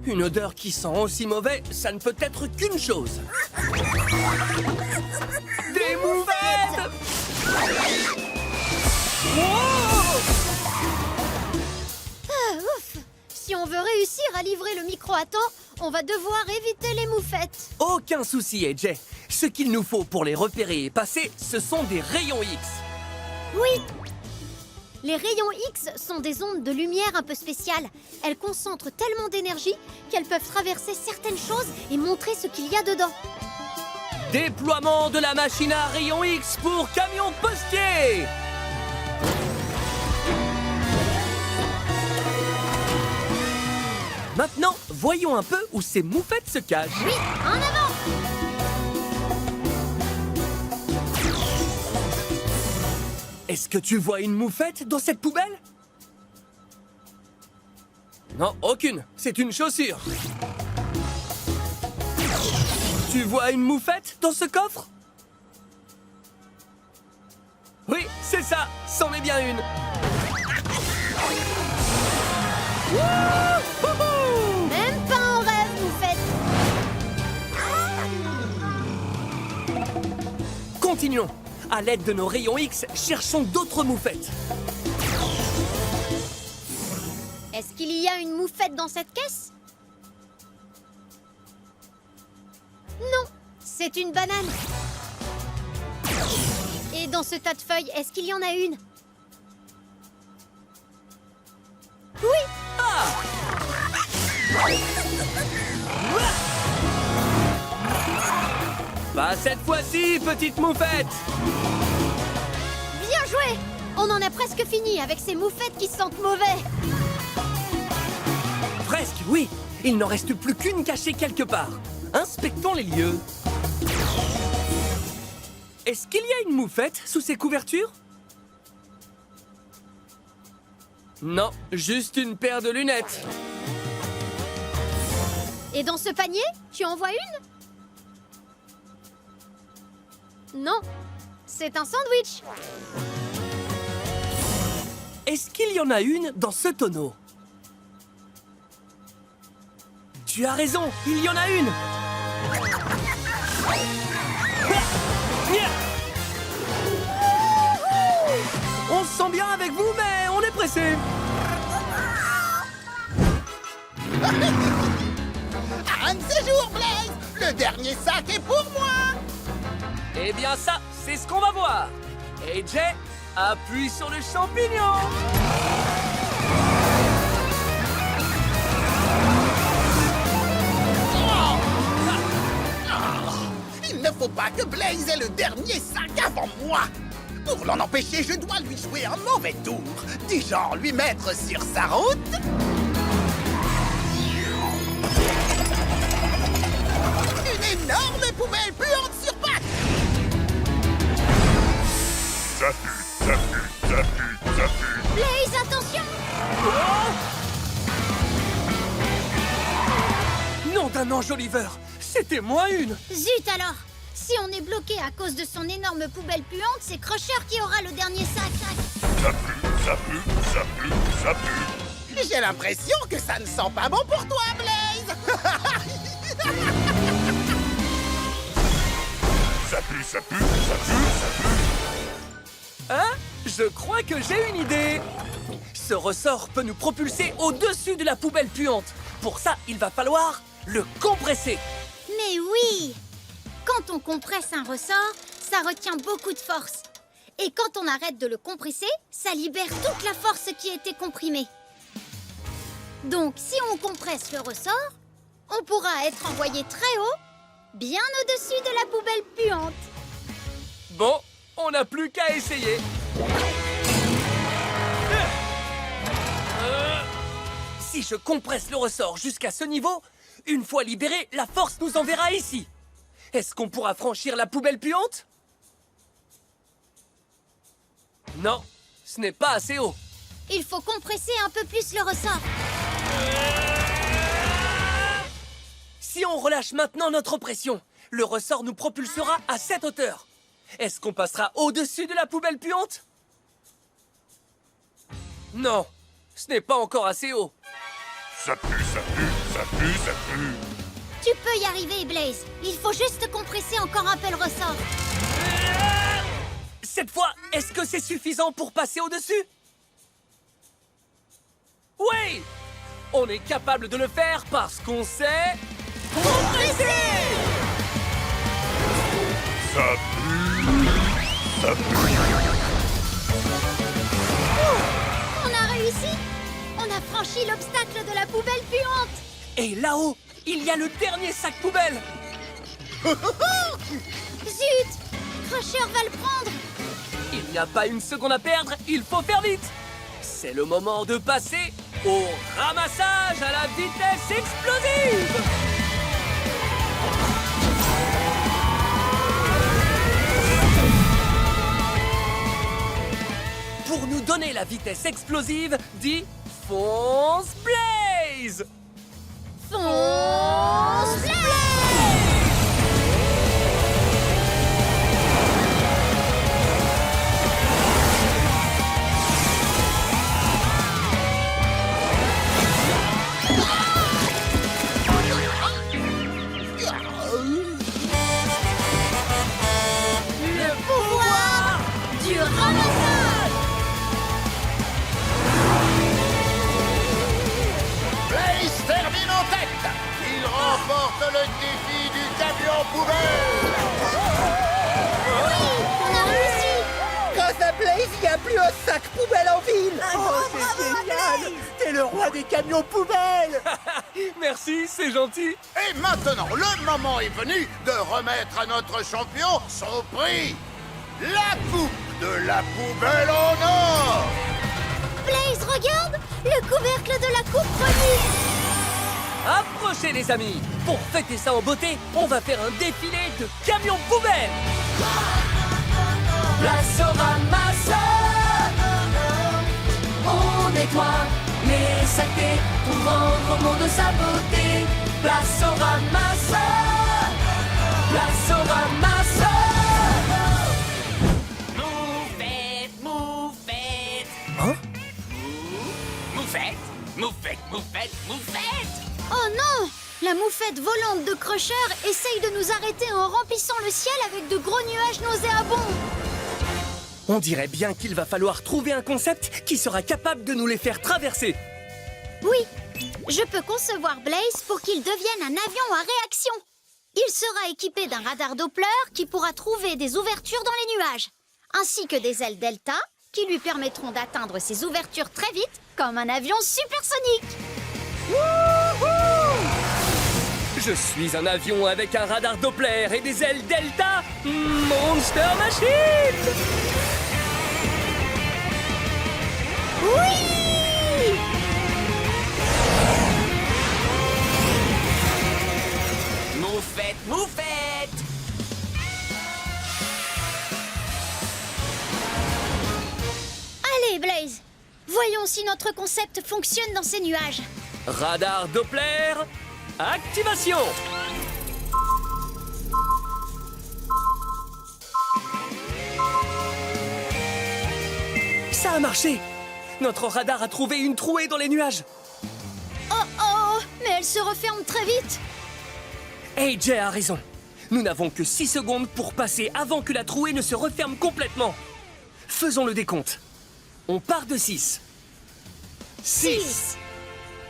Une odeur qui sent aussi mauvais, ça ne peut être qu'une chose. Des mouvettes! Wow! Ouf! Si on veut réussir à livrer le micro à temps, on va devoir éviter les moufettes. Aucun souci, AJ. Ce qu'il nous faut pour les repérer et passer, ce sont des rayons X. Oui! Les rayons X sont des ondes de lumière un peu spéciales. Elles concentrent tellement d'énergie qu'elles peuvent traverser certaines choses et montrer ce qu'il y a dedans. Déploiement de la machine à rayons X pour camion postier! Maintenant, voyons un peu où ces moufettes se cachent. Oui, en avant! Est-ce que tu vois une moufette dans cette poubelle? Non, aucune. C'est une chaussure. Tu vois une moufette dans ce coffre? Oui, c'est ça. C'en est bien une. Wouhou! Même pas en rêve, moufette! Continuons. À l'aide de nos rayons X, cherchons d'autres moufettes. Est-ce qu'il y a une moufette dans cette caisse? Non, c'est une banane. Et dans ce tas de feuilles, est-ce qu'il y en a une? Oui! Ah! Pas cette fois-ci, petite moufette! Bien joué! On en a presque fini avec ces moufettes qui sentent mauvais. Presque, oui. Il n'en reste plus qu'une cachée quelque part. Inspectons les lieux. Est-ce qu'il y a une moufette sous ces couvertures? Non, juste une paire de lunettes. Et dans ce panier, tu en vois une? Non, c'est un sandwich. Est-ce qu'il y en a une dans ce tonneau? Tu as raison, il y en a une. On se sent bien avec vous, mais on est pressé. Un de ces jours, Blaze! Le dernier sac est pour moi! Eh bien ça, c'est ce qu'on va voir. AJ, appuie sur le champignon. Il ne faut pas que Blaze ait le dernier sac avant moi! Pour l'en empêcher, je dois lui jouer un mauvais tour, du genre lui mettre sur sa route. Une énorme poubelle puante sur pattes! Ça pue, ça pue, ça pue, ça pue. Blaze, attention! Nom d'un ange Oliver, c'était moi une. Zut alors! Si on est bloqué à cause de son énorme poubelle puante, c'est Crusher qui aura le dernier sac. Ça pue, ça pue, ça pue, ça pue. J'ai l'impression que ça ne sent pas bon pour toi, Blaze! Ça pue, ça pue, ça pue, ça pue. Hein? Je crois que j'ai une idée. Ce ressort peut nous propulser au-dessus de la poubelle puante. Pour ça, il va falloir le compresser. Mais oui! Quand on compresse un ressort, ça retient beaucoup de force. Et quand on arrête de le compresser, ça libère toute la force qui était comprimée. Donc, si on compresse le ressort, on pourra être envoyé très haut, bien au-dessus de la poubelle puante. Bon, on n'a plus qu'à essayer. Si je compresse le ressort jusqu'à ce niveau, une fois libéré, la force nous enverra ici. Est-ce qu'on pourra franchir la poubelle puante? Non, ce n'est pas assez haut. Il faut compresser un peu plus le ressort. Si on relâche maintenant notre pression, le ressort nous propulsera à cette hauteur. Est-ce qu'on passera au-dessus de la poubelle puante? Non, ce n'est pas encore assez haut. Ça pue, ça pue, ça pue. Tu peux y arriver, Blaze. Il faut juste compresser encore un peu le ressort. Cette fois, est-ce que c'est suffisant pour passer au-dessus? Oui! On est capable de le faire parce qu'on sait... compresser! Ça pue, ça pue. On a réussi. On a franchi l'obstacle de la poubelle puante. Et là-haut, il y a le dernier sac poubelle! Zut! Crusher va le prendre. Il n'y a pas une seconde à perdre, il faut faire vite! C'est le moment de passer au ramassage à la vitesse explosive! Pour nous donner la vitesse explosive, dis fonce Blaze! Fonce Blaze! Le pouvoir du ramassage! Blaze termine en tête. Il remporte le défi du camion poubelle. Oui, on a réussi! Grâce à Blaze, il n'y a plus un sac poubelle en ville. C'est génial. T'es le roi des camions poubelles. Merci, c'est gentil! Et maintenant, le moment est venu de remettre à notre champion son prix. La coupe de la poubelle en or. Blaze, regarde! Le couvercle de la coupe remis! Approchez les amis! Pour fêter ça en beauté, on va faire un défilé de camions poubelles! Place au ramasseur! On nettoie les saletés pour rendre au monde sa beauté! Place au ramasseur! Place au ramasseur! Moufette, moufette. Hein? Moufette, moufette, moufette, moufette. Oh non! La moufette volante de Crusher essaye de nous arrêter en remplissant le ciel avec de gros nuages nauséabonds! On dirait bien qu'il va falloir trouver un concept qui sera capable de nous les faire traverser! Oui, je peux concevoir Blaze pour qu'il devienne un avion à réaction. Il sera équipé d'un radar Doppler qui pourra trouver des ouvertures dans les nuages, ainsi que des ailes Delta qui lui permettront d'atteindre ces ouvertures très vite comme un avion supersonique. Je suis un avion avec un radar Doppler et des ailes Delta! Monster Machine! Oui! Moufette, moufette. Allez, Blaze, voyons si notre concept fonctionne dans ces nuages. Radar Doppler, activation! Ça a marché! Notre radar a trouvé une trouée dans les nuages! Oh oh, mais elle se referme très vite. AJ a raison! Nous n'avons que 6 secondes pour passer avant que la trouée ne se referme complètement! Faisons le décompte. On part de 6. 6,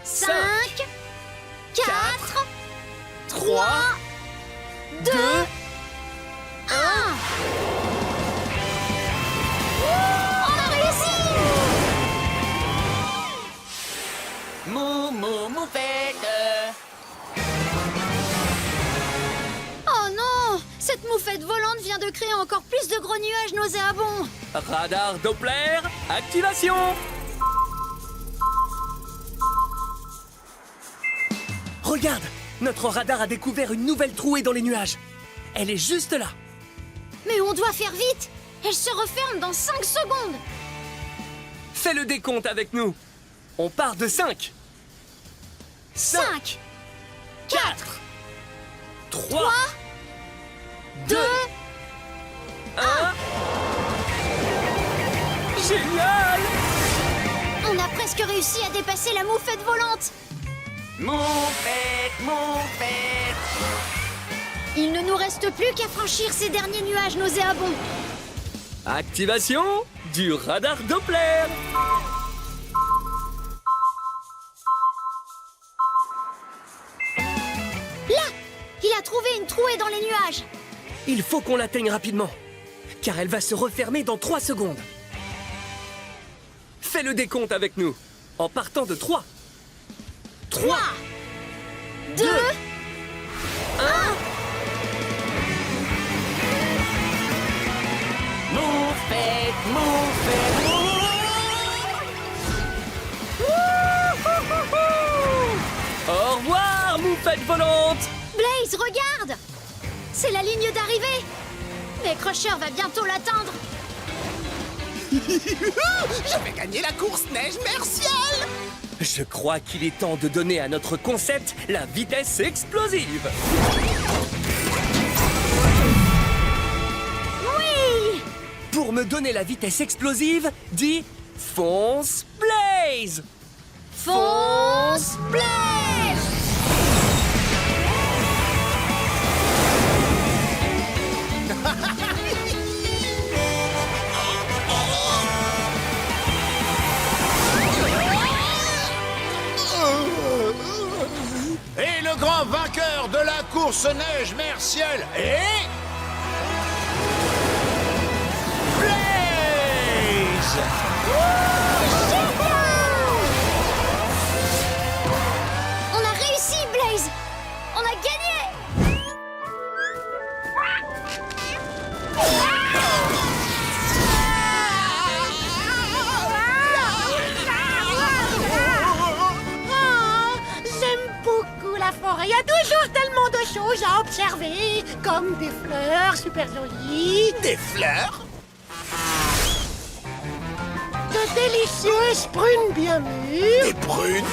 5, 4, 3, 2, 1. On a réussi! Moufette. Oh non! Cette moufette volante vient de créer encore plus de gros nuages nauséabonds. Radar Doppler, activation! Regarde! Notre radar a découvert une nouvelle trouée dans les nuages. Elle est juste là. Mais on doit faire vite! Elle se referme dans 5 secondes! Fais le décompte avec nous. On part de 5. 5, 4, 3, 2, 1. Génial! On a presque réussi à dépasser la moufette volante! Moufette, moufette. Il ne nous reste plus qu'à franchir ces derniers nuages nauséabonds. Activation du radar Doppler. Là! Il a trouvé une trouée dans les nuages. Il faut qu'on l'atteigne rapidement, car elle va se refermer dans 3 secondes. Fais le décompte avec nous, en partant de 3. 3, 2, 1. Moufette, moufette, Au revoir, moufette volante. Blaze, regarde! C'est la ligne d'arrivée. Mais Crusher va bientôt l'atteindre. Je vais gagner la course neige merciale. Je crois qu'il est temps de donner à notre concept la vitesse explosive. Oui! Pour me donner la vitesse explosive, dis fonce Blaze. Fonce Blaze! Et le grand vainqueur de la course neige mercielle est... Blaze! On a réussi, Blaze! On a gagné! J'aime beaucoup la forêt. Il y a toujours tellement de choses à observer, comme des fleurs super jolies, Des fleurs? de délicieuses prunes bien mûres, Des prunes?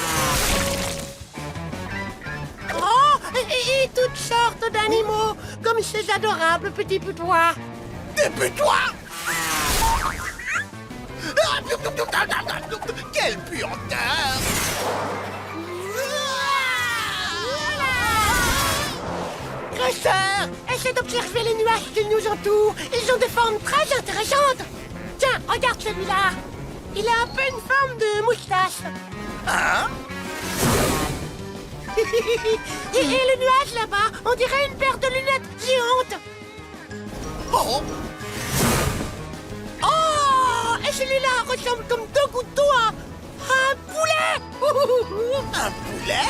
oh, et toutes sortes d'animaux, comme ces adorables petits putois. Des putois? Quelle puanteur! Crusher, essaie d'observer les nuages qui nous entourent. Ils ont des formes très intéressantes. Tiens, regarde celui-là. Il a un peu une forme de moustache. Hein? Et le nuage là-bas, on dirait une paire de lunettes géantes. Oh! Oh, et celui-là ressemble comme deux gouttes d'eau à un poulet. Un poulet?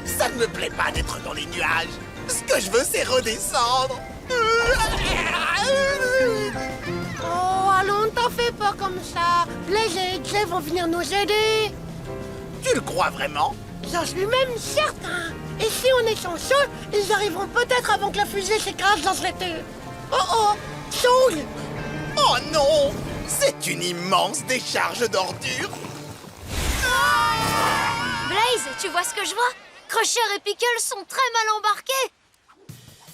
Ça ne me plaît pas d'être dans les nuages. Ce que je veux, c'est redescendre. Oh, allons, t'en fais pas comme ça. Blaze et Jay vont venir nous aider. Tu le crois vraiment? J'en suis même certain. Et si on est chanceux, ils arriveront peut-être avant que la fusée s'écrase dans l'été. Oh oh, Soul! Oh non! C'est une immense décharge d'ordures. Blaze, tu vois ce que je vois? Crusher et Pickle sont très mal embarqués.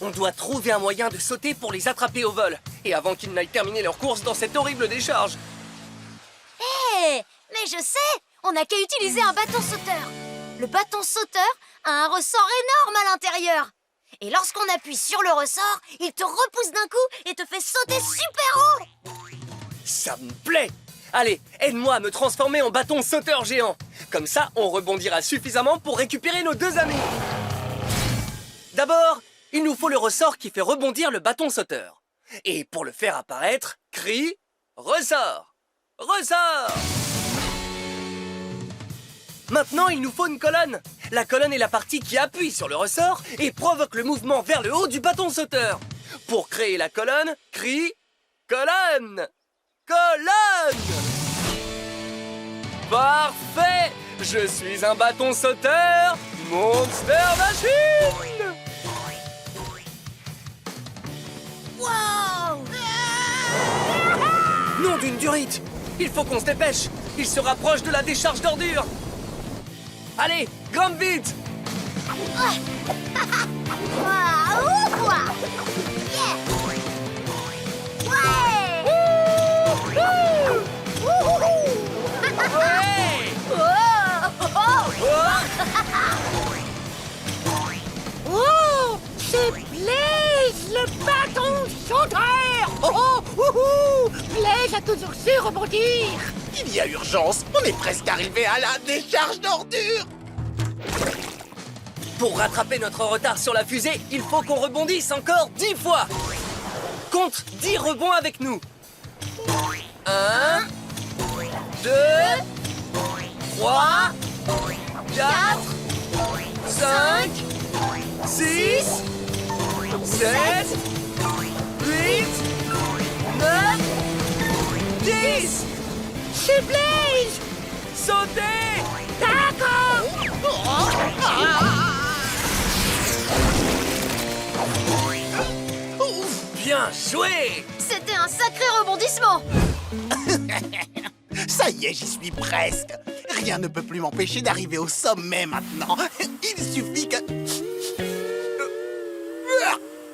On doit trouver un moyen de sauter pour les attraper au vol. Et avant qu'ils n'aillent terminer leur course dans cette horrible décharge. Hé, mais je sais, on n'a qu'à utiliser un bâton sauteur. Le bâton sauteur a un ressort énorme à l'intérieur. Et lorsqu'on appuie sur le ressort, il te repousse d'un coup et te fait sauter super haut. Ça me plaît. Allez, aide-moi à me transformer en bâton sauteur géant. Comme ça, on rebondira suffisamment pour récupérer nos 2 amis. D'abord, il nous faut le ressort qui fait rebondir le bâton sauteur. Et pour le faire apparaître, crie « Ressort ! Ressort !» Maintenant, il nous faut une colonne. La colonne est la partie qui appuie sur le ressort et provoque le mouvement vers le haut du bâton sauteur. Pour créer la colonne, crie « Colonne ! Colonne !» Parfait! Je suis un bâton sauteur, Monster Machine! Wow! Nom d'une durite! Il faut qu'on se dépêche! Il se rapproche de la décharge d'ordures! Allez, grimpe vite! Waouh! Yeah! Ouais! Ouais! Blaze a toujours su rebondir. Il y a urgence, on est presque arrivé à la décharge d'ordures. Pour rattraper notre retard sur la fusée, il faut qu'on rebondisse encore 10 fois. Compte 10 rebonds avec nous. 1, 2, 3, 4, 5, 6, 7, 8, 9, 10. C'est Blaze. Sautez! D'accord. Bien joué! C'était un sacré rebondissement. Ça y est, j'y suis presque. Rien ne peut plus m'empêcher d'arriver au sommet maintenant. Il suffit que...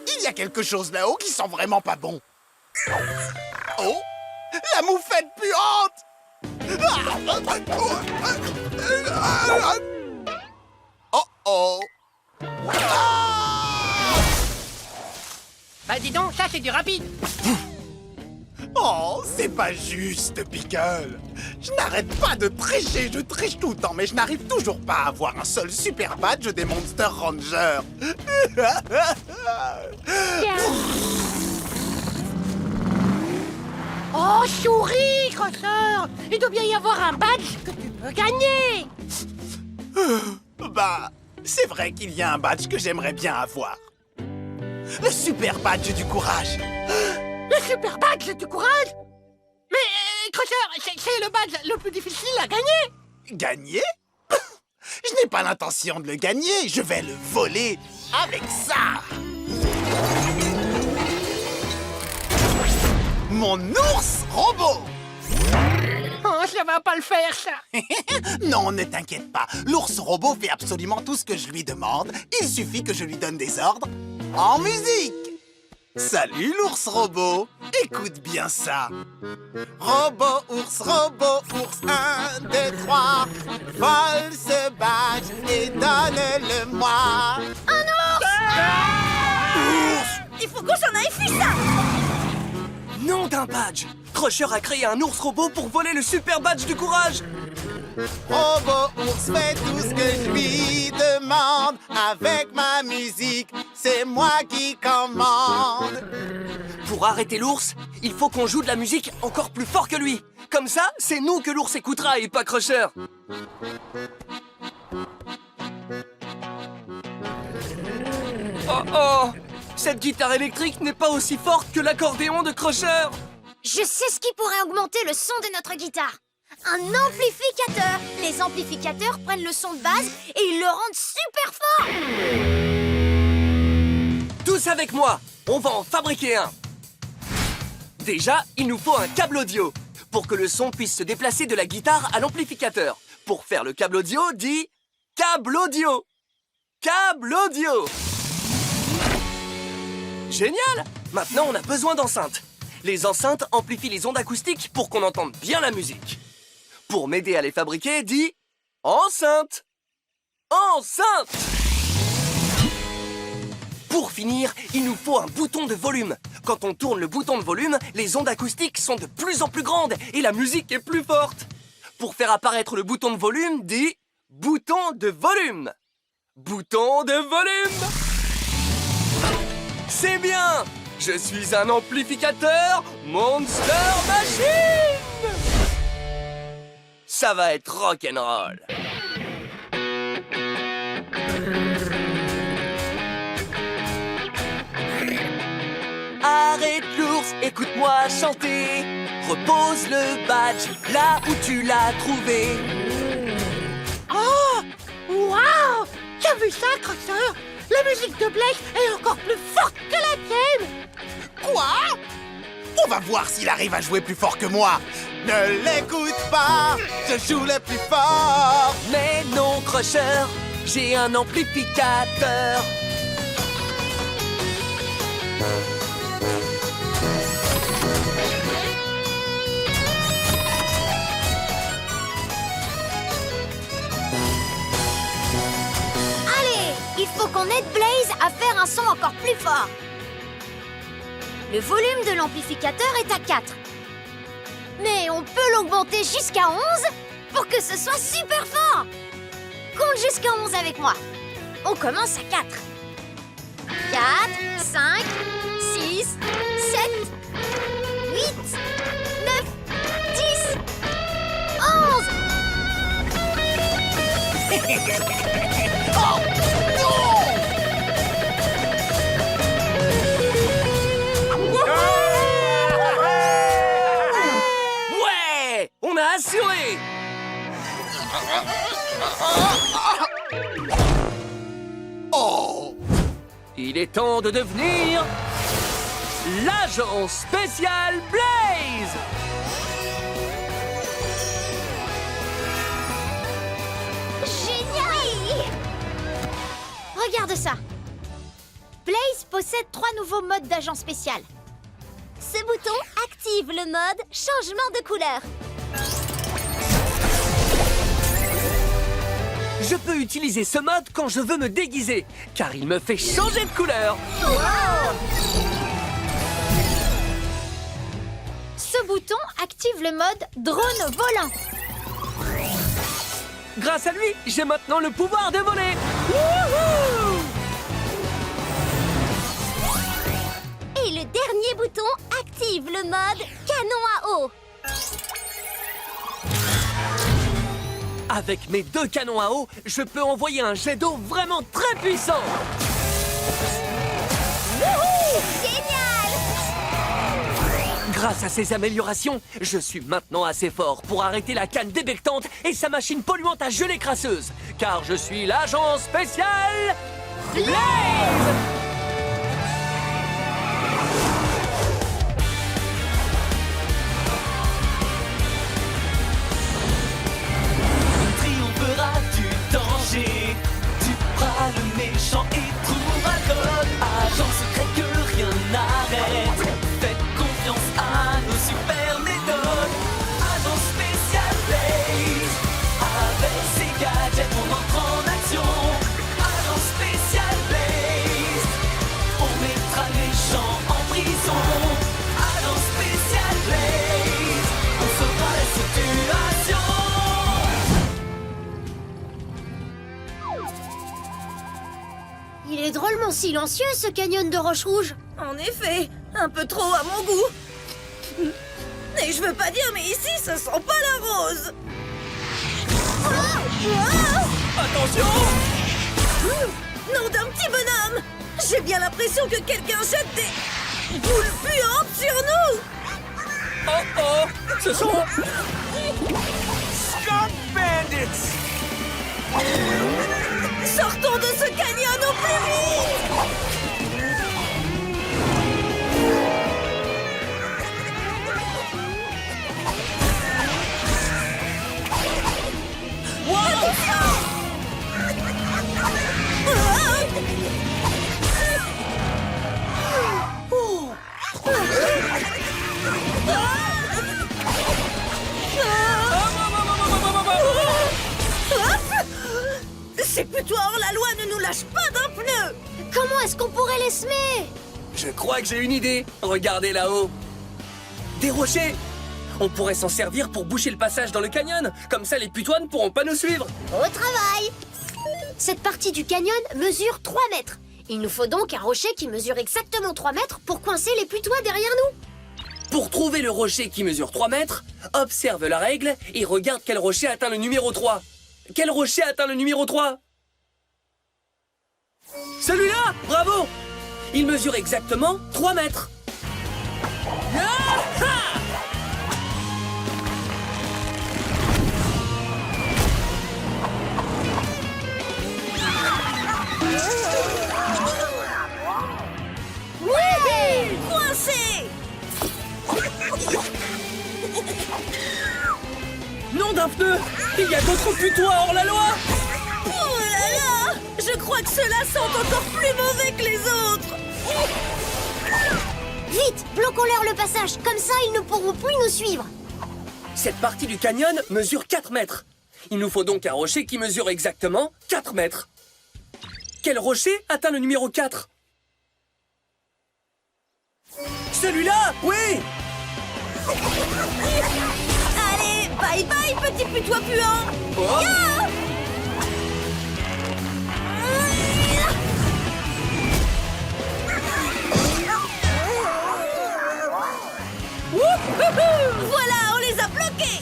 Il y a quelque chose là-haut qui sent vraiment pas bon. Oh! La moufette puante! Oh oh! Bah dis donc, ça c'est du rapide. Oh, c'est pas juste, Pickle. Je n'arrête pas de tricher, je triche tout le temps, mais je n'arrive toujours pas à avoir un seul super badge des Monster Rangers. Oh, souris, Crosseur. Il doit bien y avoir un badge que tu peux gagner. Bah, c'est vrai qu'il y a un badge que j'aimerais bien avoir. Le super badge du courage. Le super badge du courage. Mais, Crosseur, c'est le badge le plus difficile à gagner. Gagner? Je n'ai pas l'intention de le gagner, je vais le voler avec ça. Mon ours robot. Oh, ça va pas le faire, ça. Non, ne t'inquiète pas. L'ours robot fait absolument tout ce que je lui demande. Il suffit que je lui donne des ordres en musique. Salut l'ours robot. Écoute bien ça. Robot, ours, 1, 2, 3. Vole ce badge et donne-le-moi. Il faut qu'on s'en aille, fiche ça. Nom d'un badge! Crusher a créé un ours robot pour voler le super badge du courage! Robot, ours fait tout ce que je lui demande. Avec ma musique, c'est moi qui commande. Pour arrêter l'ours, il faut qu'on joue de la musique encore plus fort que lui. Comme ça, c'est nous que l'ours écoutera et pas Crusher. Oh oh! Cette guitare électrique n'est pas aussi forte que l'accordéon de Crusher. Je sais ce qui pourrait augmenter le son de notre guitare. Un amplificateur. Les amplificateurs prennent le son de base et ils le rendent super fort. Tous avec moi, on va en fabriquer un. Déjà, il nous faut un câble audio pour que le son puisse se déplacer de la guitare à l'amplificateur. Pour faire le câble audio, dis câble audio. Câble audio. Génial! Maintenant, on a besoin d'enceintes. Les enceintes amplifient les ondes acoustiques pour qu'on entende bien la musique. Pour m'aider à les fabriquer, dis enceinte. Enceinte! Pour finir, il nous faut un bouton de volume. Quand on tourne le bouton de volume, les ondes acoustiques sont de plus en plus grandes et la musique est plus forte. Pour faire apparaître le bouton de volume, dis bouton de volume. Bouton de volume. C'est bien! Je suis un amplificateur Monster Machine! Ça va être rock'n'roll. Arrête l'ours, écoute-moi chanter. Repose le badge là où tu l'as trouvé. Oh, waouh! T'as vu ça, Crosseur? La musique de Blaze est encore plus forte que la tienne. Quoi? On va voir s'il arrive à jouer plus fort que moi. Ne l'écoute pas, je joue le plus fort. Mais non, Crusher, j'ai un amplificateur. Allez, il faut qu'on aide Blaze à faire un son encore plus fort. Le volume de l'amplificateur est à 4. Mais on peut l'augmenter jusqu'à 11 pour que ce soit super fort. Compte jusqu'à 11 avec moi. On commence à 4. 4, 5, 6, 7, 8, 9, 10, 11. Oh non! Ouais! On a assuré! Oh! Il est temps de devenir l'agent spécial Blaze! Génial! Regarde ça. Blaze possède 3 nouveaux modes d'agent spécial. Ce bouton active le mode changement de couleur. Je peux utiliser ce mode quand je veux me déguiser, car il me fait changer de couleur. Ce bouton active le mode drone volant. Grâce à lui, j'ai maintenant le pouvoir de voler. Et le dernier bouton active le mode canon à eau. Avec mes 2 canons à eau, je peux envoyer un jet d'eau vraiment très puissant. Génial! Grâce à ces améliorations, je suis maintenant assez fort pour arrêter la canne débectante et sa machine polluante à gelée crasseuse. Car je suis l'agent spécial Blaze! Triomphera du danger. Tu feras le méchant et trouvera le code. Agent secret que rien n'arrête. Faites confiance à nos super méthodes. Agent spécial Blaze. Avec ses gadgets, on entre en action. Agent spécial Blaze. On mettra les gens en prison. Agent spécial Blaze. On sauvera la situation. Il est drôlement silencieux, ce canyon de roches rouges. En effet, un peu trop à mon goût. Et je veux pas dire, mais ici, ça sent pas la rose. Attention! Nom d'un petit bonhomme. J'ai bien l'impression que quelqu'un jette des boules puantes sur nous. Oh oh! Ce sont... Skunk Bandits! Sortons de ce canyon au plus vite. Ces putois hors la loi ne nous lâchent pas d'un pneu. Comment est-ce qu'on pourrait les semer? Je crois que j'ai une idée. Regardez là-haut. Des rochers. On pourrait s'en servir pour boucher le passage dans le canyon. Comme ça, les putois ne pourront pas nous suivre. Au travail! Cette partie du canyon mesure 3 mètres. Il nous faut donc un rocher qui mesure exactement 3 mètres pour coincer les putois derrière nous. Pour trouver le rocher qui mesure 3 mètres, observe la règle et regarde quel rocher atteint le numéro 3. Quel rocher atteint le numéro 3? Celui-là! Bravo! Il mesure exactement 3 mètres. Ah-ha! Ouais! Coincé. Nom d'un pneu! Il y a d'autres putois hors la loi! Oh là là. Je crois que ceux-là sont encore plus mauvais que les autres. Vite, bloquons-leur le passage, comme ça ils ne pourront plus nous suivre. Cette partie du canyon mesure 4 mètres. Il nous faut donc un rocher qui mesure exactement 4 mètres. Quel rocher atteint le numéro 4? Celui-là! Oui! petit putois puant! Oh. Ya! Voilà, on les a bloqués!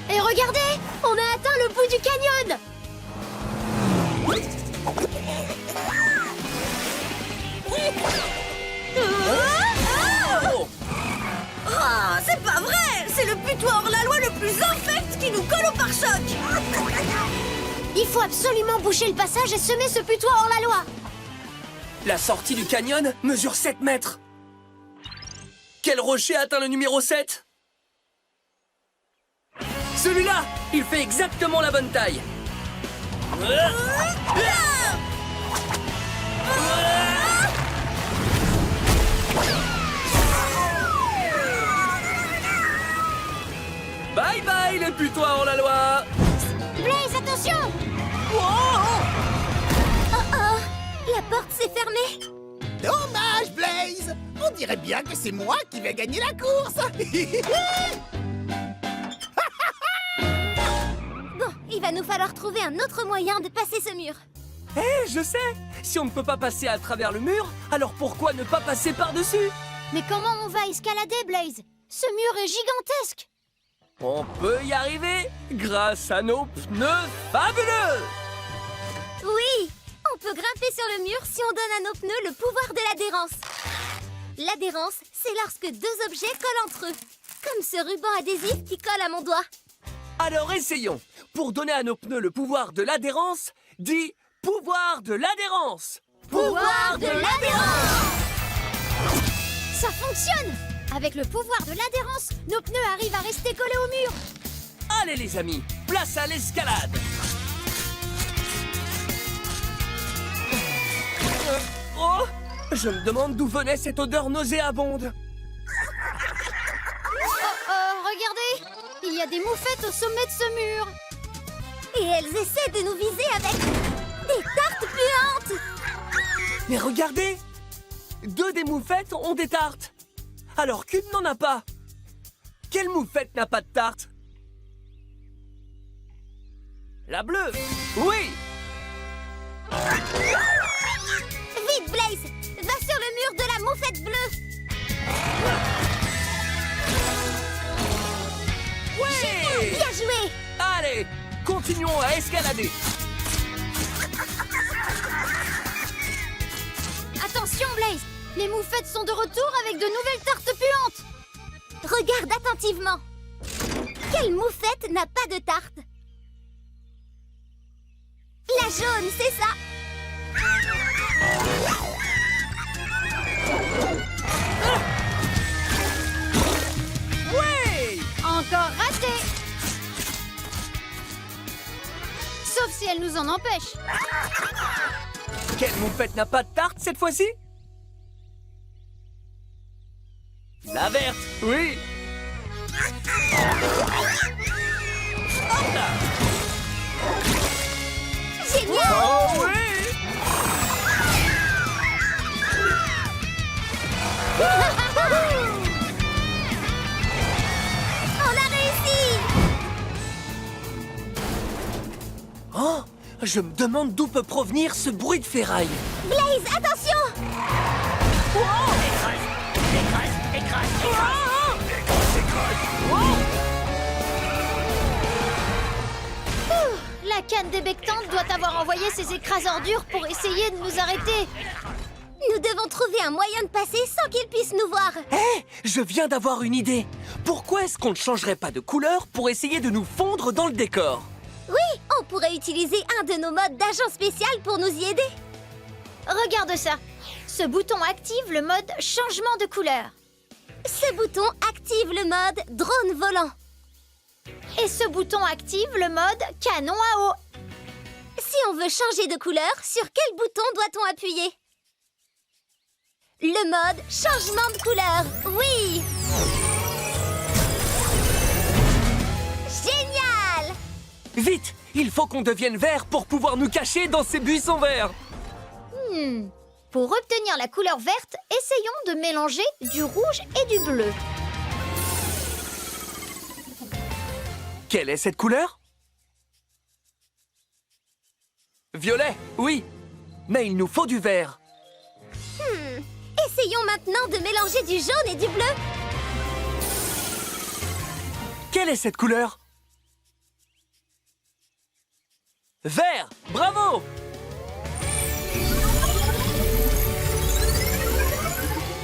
Et regardez, on a atteint le bout du canyon. Oh. Oh, c'est pas vrai! C'est le putois hors-la-loi le plus infect qui nous colle au pare-choc! Il faut absolument boucher le passage et semer ce putois hors la loi. La sortie du canyon mesure 7 mètres. Quel rocher atteint le numéro 7? Celui-là, il fait exactement la bonne taille. Bye bye les putois hors la loi. Blaze, attention! Oh, la porte s'est fermée! Dommage, Blaze. On dirait bien que c'est moi qui vais gagner la course. Bon, il va nous falloir trouver un autre moyen de passer ce mur. Eh, je sais. Si on ne peut pas passer à travers le mur, alors pourquoi ne pas passer par-dessus? Mais comment on va escalader, Blaze? Ce mur est gigantesque. On peut y arriver grâce à nos pneus fabuleux. Oui, on peut grimper sur le mur si on donne à nos pneus le pouvoir de l'adhérence. L'adhérence, c'est lorsque deux objets collent entre eux. Comme ce ruban adhésif qui colle à mon doigt. Alors essayons. Pour donner à nos pneus le pouvoir de l'adhérence, dis pouvoir de l'adhérence. Pouvoir de l'adhérence! Ça fonctionne! Avec le pouvoir de l'adhérence, nos pneus arrivent à rester collés au mur. Allez les amis, place à l'escalade. Oh, je me demande d'où venait cette odeur nauséabonde. Regardez! Il y a des moufettes au sommet de ce mur. Et elles essaient de nous viser avec des tartes puantes. Mais regardez, 2 des moufettes ont des tartes, alors qu'une n'en a pas. Quelle moufette n'a pas de tarte? La bleue, oui. Vite, Blaze! Va sur le mur de la moufette bleue. Ouais. Bien joué! Allez, continuons à escalader. Attention, Blaze! Les moufettes sont de retour avec de nouvelles tartes puantes. Regarde attentivement. Quelle moufette n'a pas de tarte? La jaune, c'est ça. Ouais. Encore raté. Sauf si elle nous en empêche. Quelle moufette n'a pas de tarte cette fois-ci? La verte, oui. Hop là. Génial! Oh oui. On a réussi! Oh, je me demande d'où peut provenir ce bruit de ferraille. Blaze, attention! La canne débectante doit avoir envoyé ses écraseurs durs pour essayer de nous arrêter. Nous devons trouver un moyen de passer sans qu'ils puissent nous voir. Hé, je viens d'avoir une idée. Pourquoi est-ce qu'on ne changerait pas de couleur pour essayer de nous fondre dans le décor? Oui, on pourrait utiliser un de nos modes d'agent spécial pour nous y aider. Regarde ça. Ce bouton active le mode changement de couleur. Ce bouton active le mode drone volant. Et ce bouton active le mode canon à eau. Si on veut changer de couleur, sur quel bouton doit-on appuyer? Le mode changement de couleur, oui! Génial! Vite, il faut qu'on devienne vert pour pouvoir nous cacher dans ces buissons verts. Pour obtenir la couleur verte, essayons de mélanger du rouge et du bleu. Quelle est cette couleur? Violet, oui. Mais il nous faut du vert. Essayons maintenant de mélanger du jaune et du bleu. Quelle est cette couleur? Vert! Bravo!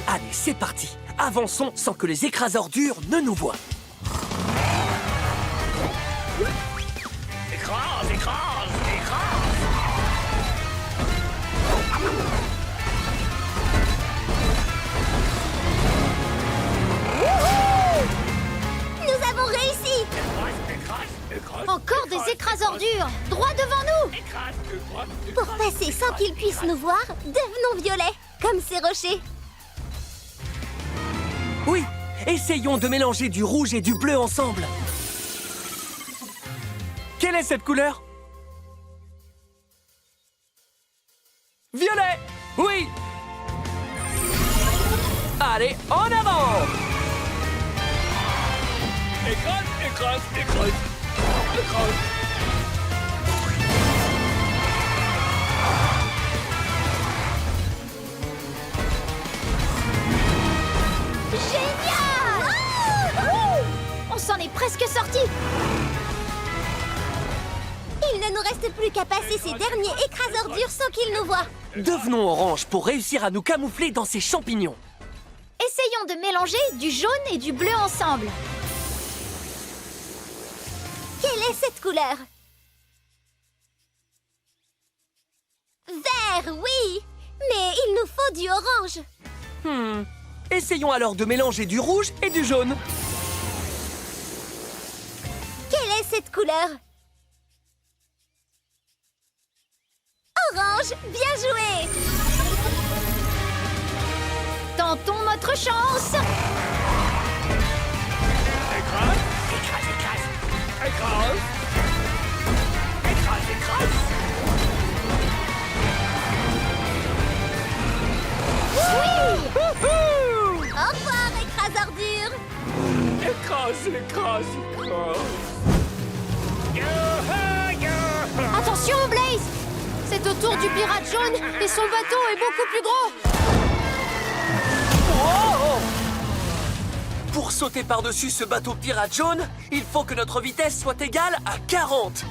Allez, c'est parti. Avançons sans que les écraseurs-ordures ne nous voient. Écrase, écrase, écrase. Nous avons réussi. Encore des écraseurs-ordures, droit devant nous. Pour passer sans qu'ils puissent nous voir, devenons violets, comme ces rochers. Oui, essayons de mélanger du rouge et du bleu ensemble. Quelle est cette couleur? Violet! Oui! Allez, en avant! Écrase, écrase, écrase. Écrase. Génial! On s'en est presque sorti. Il ne nous reste plus qu'à passer ces derniers écraseurs-ordures sans qu'ils nous voient. Devenons orange pour réussir à nous camoufler dans ces champignons. Essayons de mélanger du jaune et du bleu ensemble. Quelle est cette couleur? Vert, oui! Mais il nous faut du orange. Essayons alors de mélanger du rouge et du jaune. Quelle est cette couleur? Orange, bien joué! Tentons notre chance! Écrase, écrase, écrase. Écrase. Écrase, écrase. Au revoir, écraseurs-ordures! Écrase, écrase, écrase. Yo-ha, yo-ha. Attention, Blaze! C'est au tour du pirate jaune et son bateau est beaucoup plus gros! Oh! Pour sauter par-dessus ce bateau pirate jaune, il faut que notre vitesse soit égale à 40.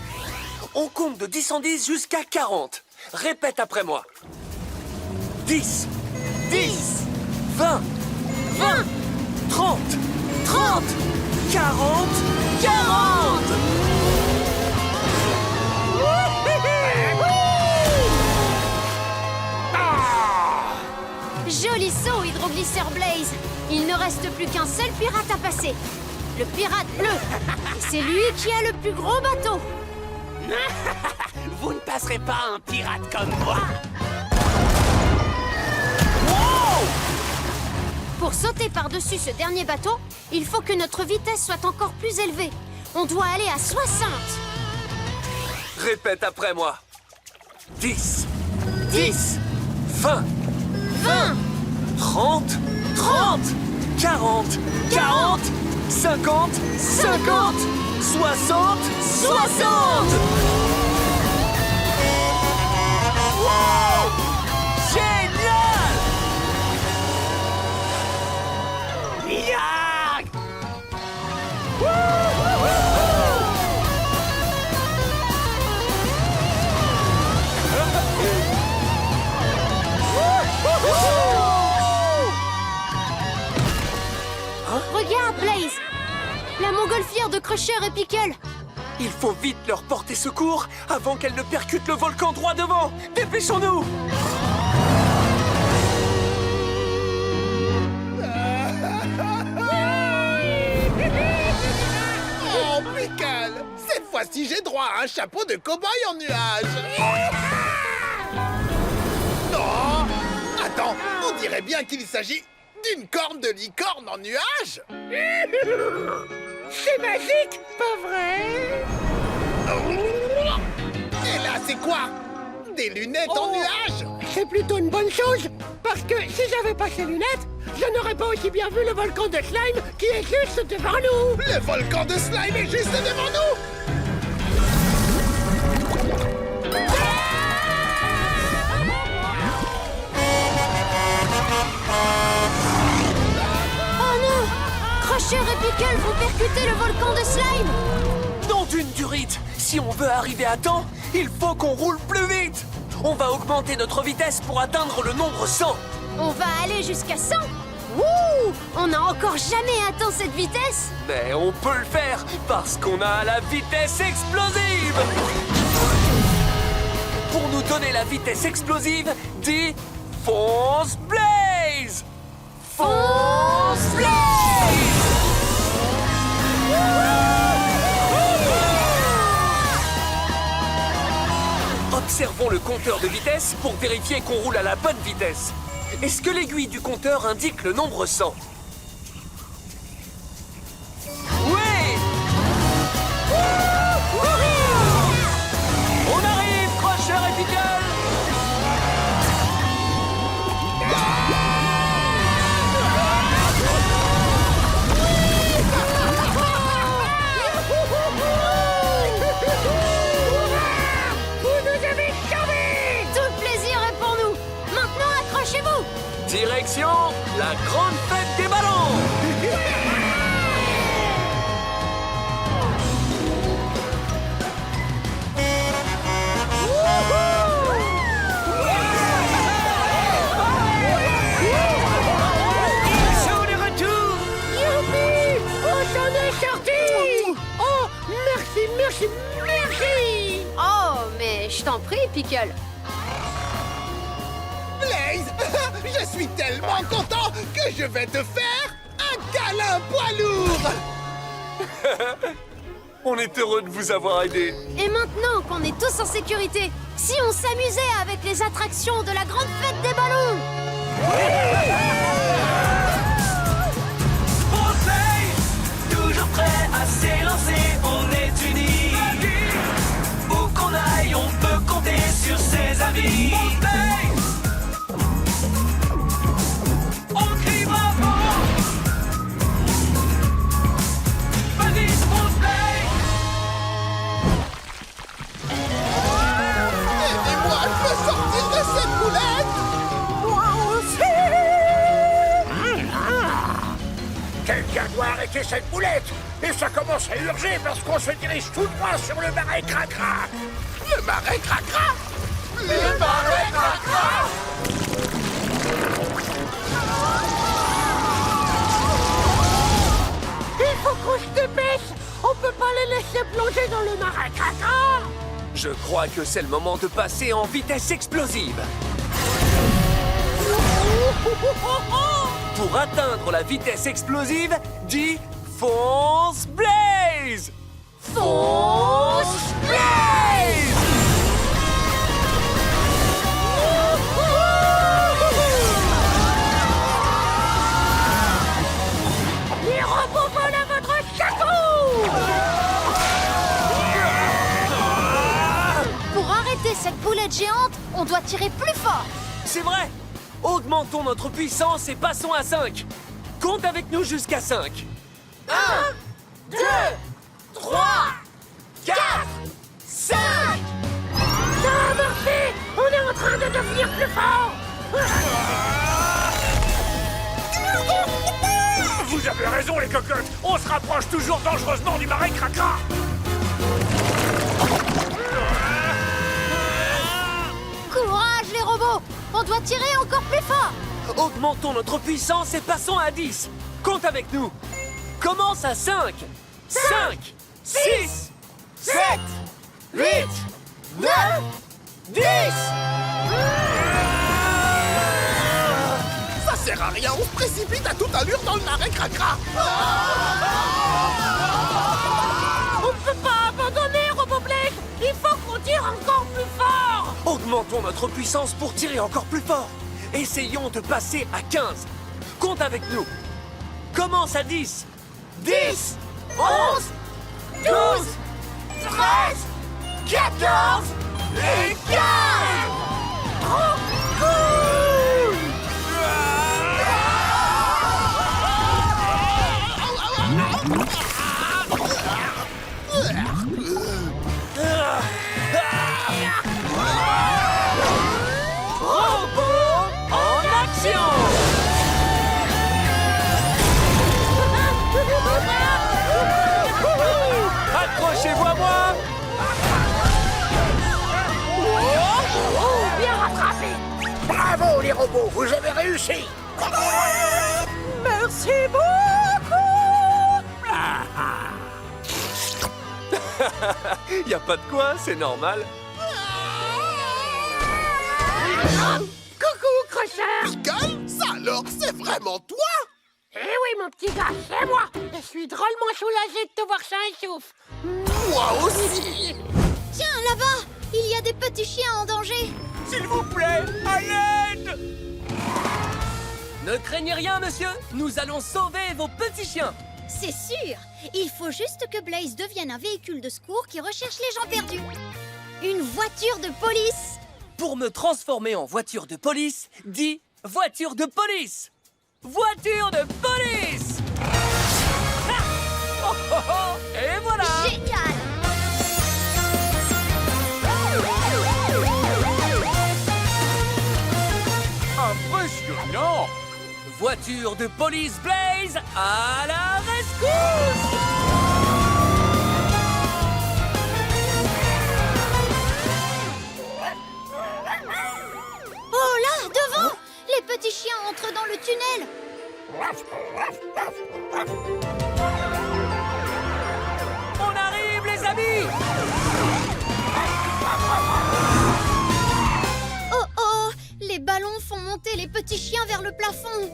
On compte de 10 en 10 jusqu'à 40. Répète après moi. 10, 10, 20, 20, 30, 30, 40, 40. Joli saut, hydroglisseur Blaze! Il ne reste plus qu'un seul pirate à passer. Le pirate bleu. Et c'est lui qui a le plus gros bateau. Vous ne passerez pas un pirate comme moi. Pour sauter par-dessus ce dernier bateau, il faut que notre vitesse soit encore plus élevée. On doit aller à 60. Répète après moi. 10, 10, 20, 20, 30, 30, 40, 40, 50, 50, 60, 60. Wow! Génial! Yak! regarde, Blaze! La montgolfière de Crusher et Pickle. Il faut vite leur porter secours avant qu'elles ne percutent le volcan droit devant. Dépêchons-nous! Oh, Pickle! Cette fois-ci, j'ai droit à un chapeau de cow-boy en nuage. Non! Attends, on dirait bien qu'il s'agit d'une corne de licorne en nuage. C'est magique, pas vrai? Et là, c'est quoi? Des lunettes en nuage? C'est plutôt une bonne chose, parce que si j'avais pas ces lunettes, Je n'aurais pas aussi bien vu le volcan de slime qui est juste devant nous. Le volcan de slime est juste devant nous. Oh non! Crusher et Pickle vont percuter le volcan de slime! Nom d'une durite! Si on veut arriver à temps, il faut qu'on roule plus vite! On va augmenter notre vitesse pour atteindre le nombre 100! On va aller jusqu'à 100! Wouh! On n'a encore jamais atteint cette vitesse! Mais on peut le faire parce qu'on a la vitesse explosive! Pour nous donner la vitesse explosive, dis Fonce Blaze! Fonce Blaze! Observons le compteur de vitesse pour vérifier qu'on roule à la bonne vitesse. Est-ce que l'aiguille du compteur indique le nombre 100? Oui! On arrive, Crusher et Pickle! Direction la grande fête des ballons! Ils sont de retour! Youpi! On s'en est sorti! Oh, merci, merci, merci! Oh, mais je t'en prie, Pickle! Blaze, je suis tellement content que je vais te faire un câlin poids lourd. On est heureux de vous avoir aidé. Et maintenant qu'on est tous en sécurité, si on s'amusait avec les attractions de la grande fête des ballons? Blaze, toujours prêt à s'élancer, on est unis. Où qu'on aille, on peut compter sur ses amis. On crie bravo. Vas-y, Spruce Blaze. Aidez-moi à me sortir de cette boulette. Moi aussi! Quelqu'un doit arrêter cette boulette. Et ça commence à urger parce qu'on se dirige tout droit sur le marais Cracra. Le marais Cracra. Le marais Cracra. Il faut qu'on se dépêche! On peut pas les laisser plonger dans le marais Cracra! Je crois que c'est le moment de passer en vitesse explosive. Pour atteindre la vitesse explosive, dis Fonce Blaze! Fonce Blaze! Les robots volent à votre château! Pour arrêter cette boulette géante, on doit tirer plus fort! C'est vrai! Augmentons notre puissance et passons à 5. Compte avec nous jusqu'à 5. 1, 2, 3, 4, 5! Ça a marché! On est en train de devenir plus fort! Vous avez raison, les cocottes. On se rapproche toujours dangereusement du marais Cracra. Courage, les robots! On doit tirer encore plus fort! Augmentons notre puissance et passons à 10. Compte avec nous. Commence à 5, 5, 6, 7, 8, 9, 10! Ça sert à rien, on se précipite à toute allure dans le marais Cracra. On ne peut pas abandonner, RoboBlaze! Il faut qu'on tire encore plus fort! Augmentons notre puissance pour tirer encore plus fort. Essayons de passer à 15. Compte avec nous. Commence à 10, 10, 11, 12, 13, 14 et 15! Trop cool! Robot en action! Accrochez-vous à moi! Bien rattrapé. Bravo les robots, vous avez réussi. Merci beaucoup. Y a pas de quoi, c'est normal. Coucou, Crocheur. Pickle, ça alors, c'est vraiment toi? Eh oui, mon petit gars, c'est moi. Je suis drôlement soulagé de te voir sain et sauf. Moi aussi. Tiens, là-bas, il y a des petits chiens en danger. S'il vous plaît, à l'aide! Ne craignez rien, monsieur. Nous allons sauver vos petits chiens. C'est sûr. Il faut juste que Blaze devienne un véhicule de secours qui recherche les gens perdus. Une voiture de police. Pour me transformer en voiture de police, dis voiture de police. Voiture de police! Ah! Oh, oh, oh! Et voilà! Génial. Impressionnant! Voiture de police Blaze à la rescousse! Oh là, devant! Les petits chiens entrent dans le tunnel. On arrive, les amis! Oh oh! Les ballons font monter les petits chiens vers le plafond.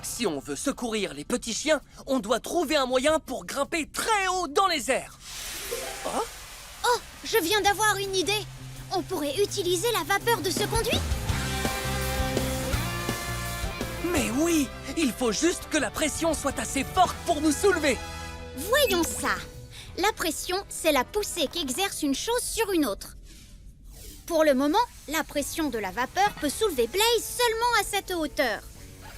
Si on veut secourir les petits chiens, on doit trouver un moyen pour grimper très haut dans les airs. Oh, je viens d'avoir une idée. On pourrait utiliser la vapeur de ce conduit. Mais oui! Il faut juste que la pression soit assez forte pour nous soulever. Voyons ça. La pression, c'est la poussée qu'exerce une chose sur une autre. Pour le moment, la pression de la vapeur peut soulever Blaze seulement à cette hauteur.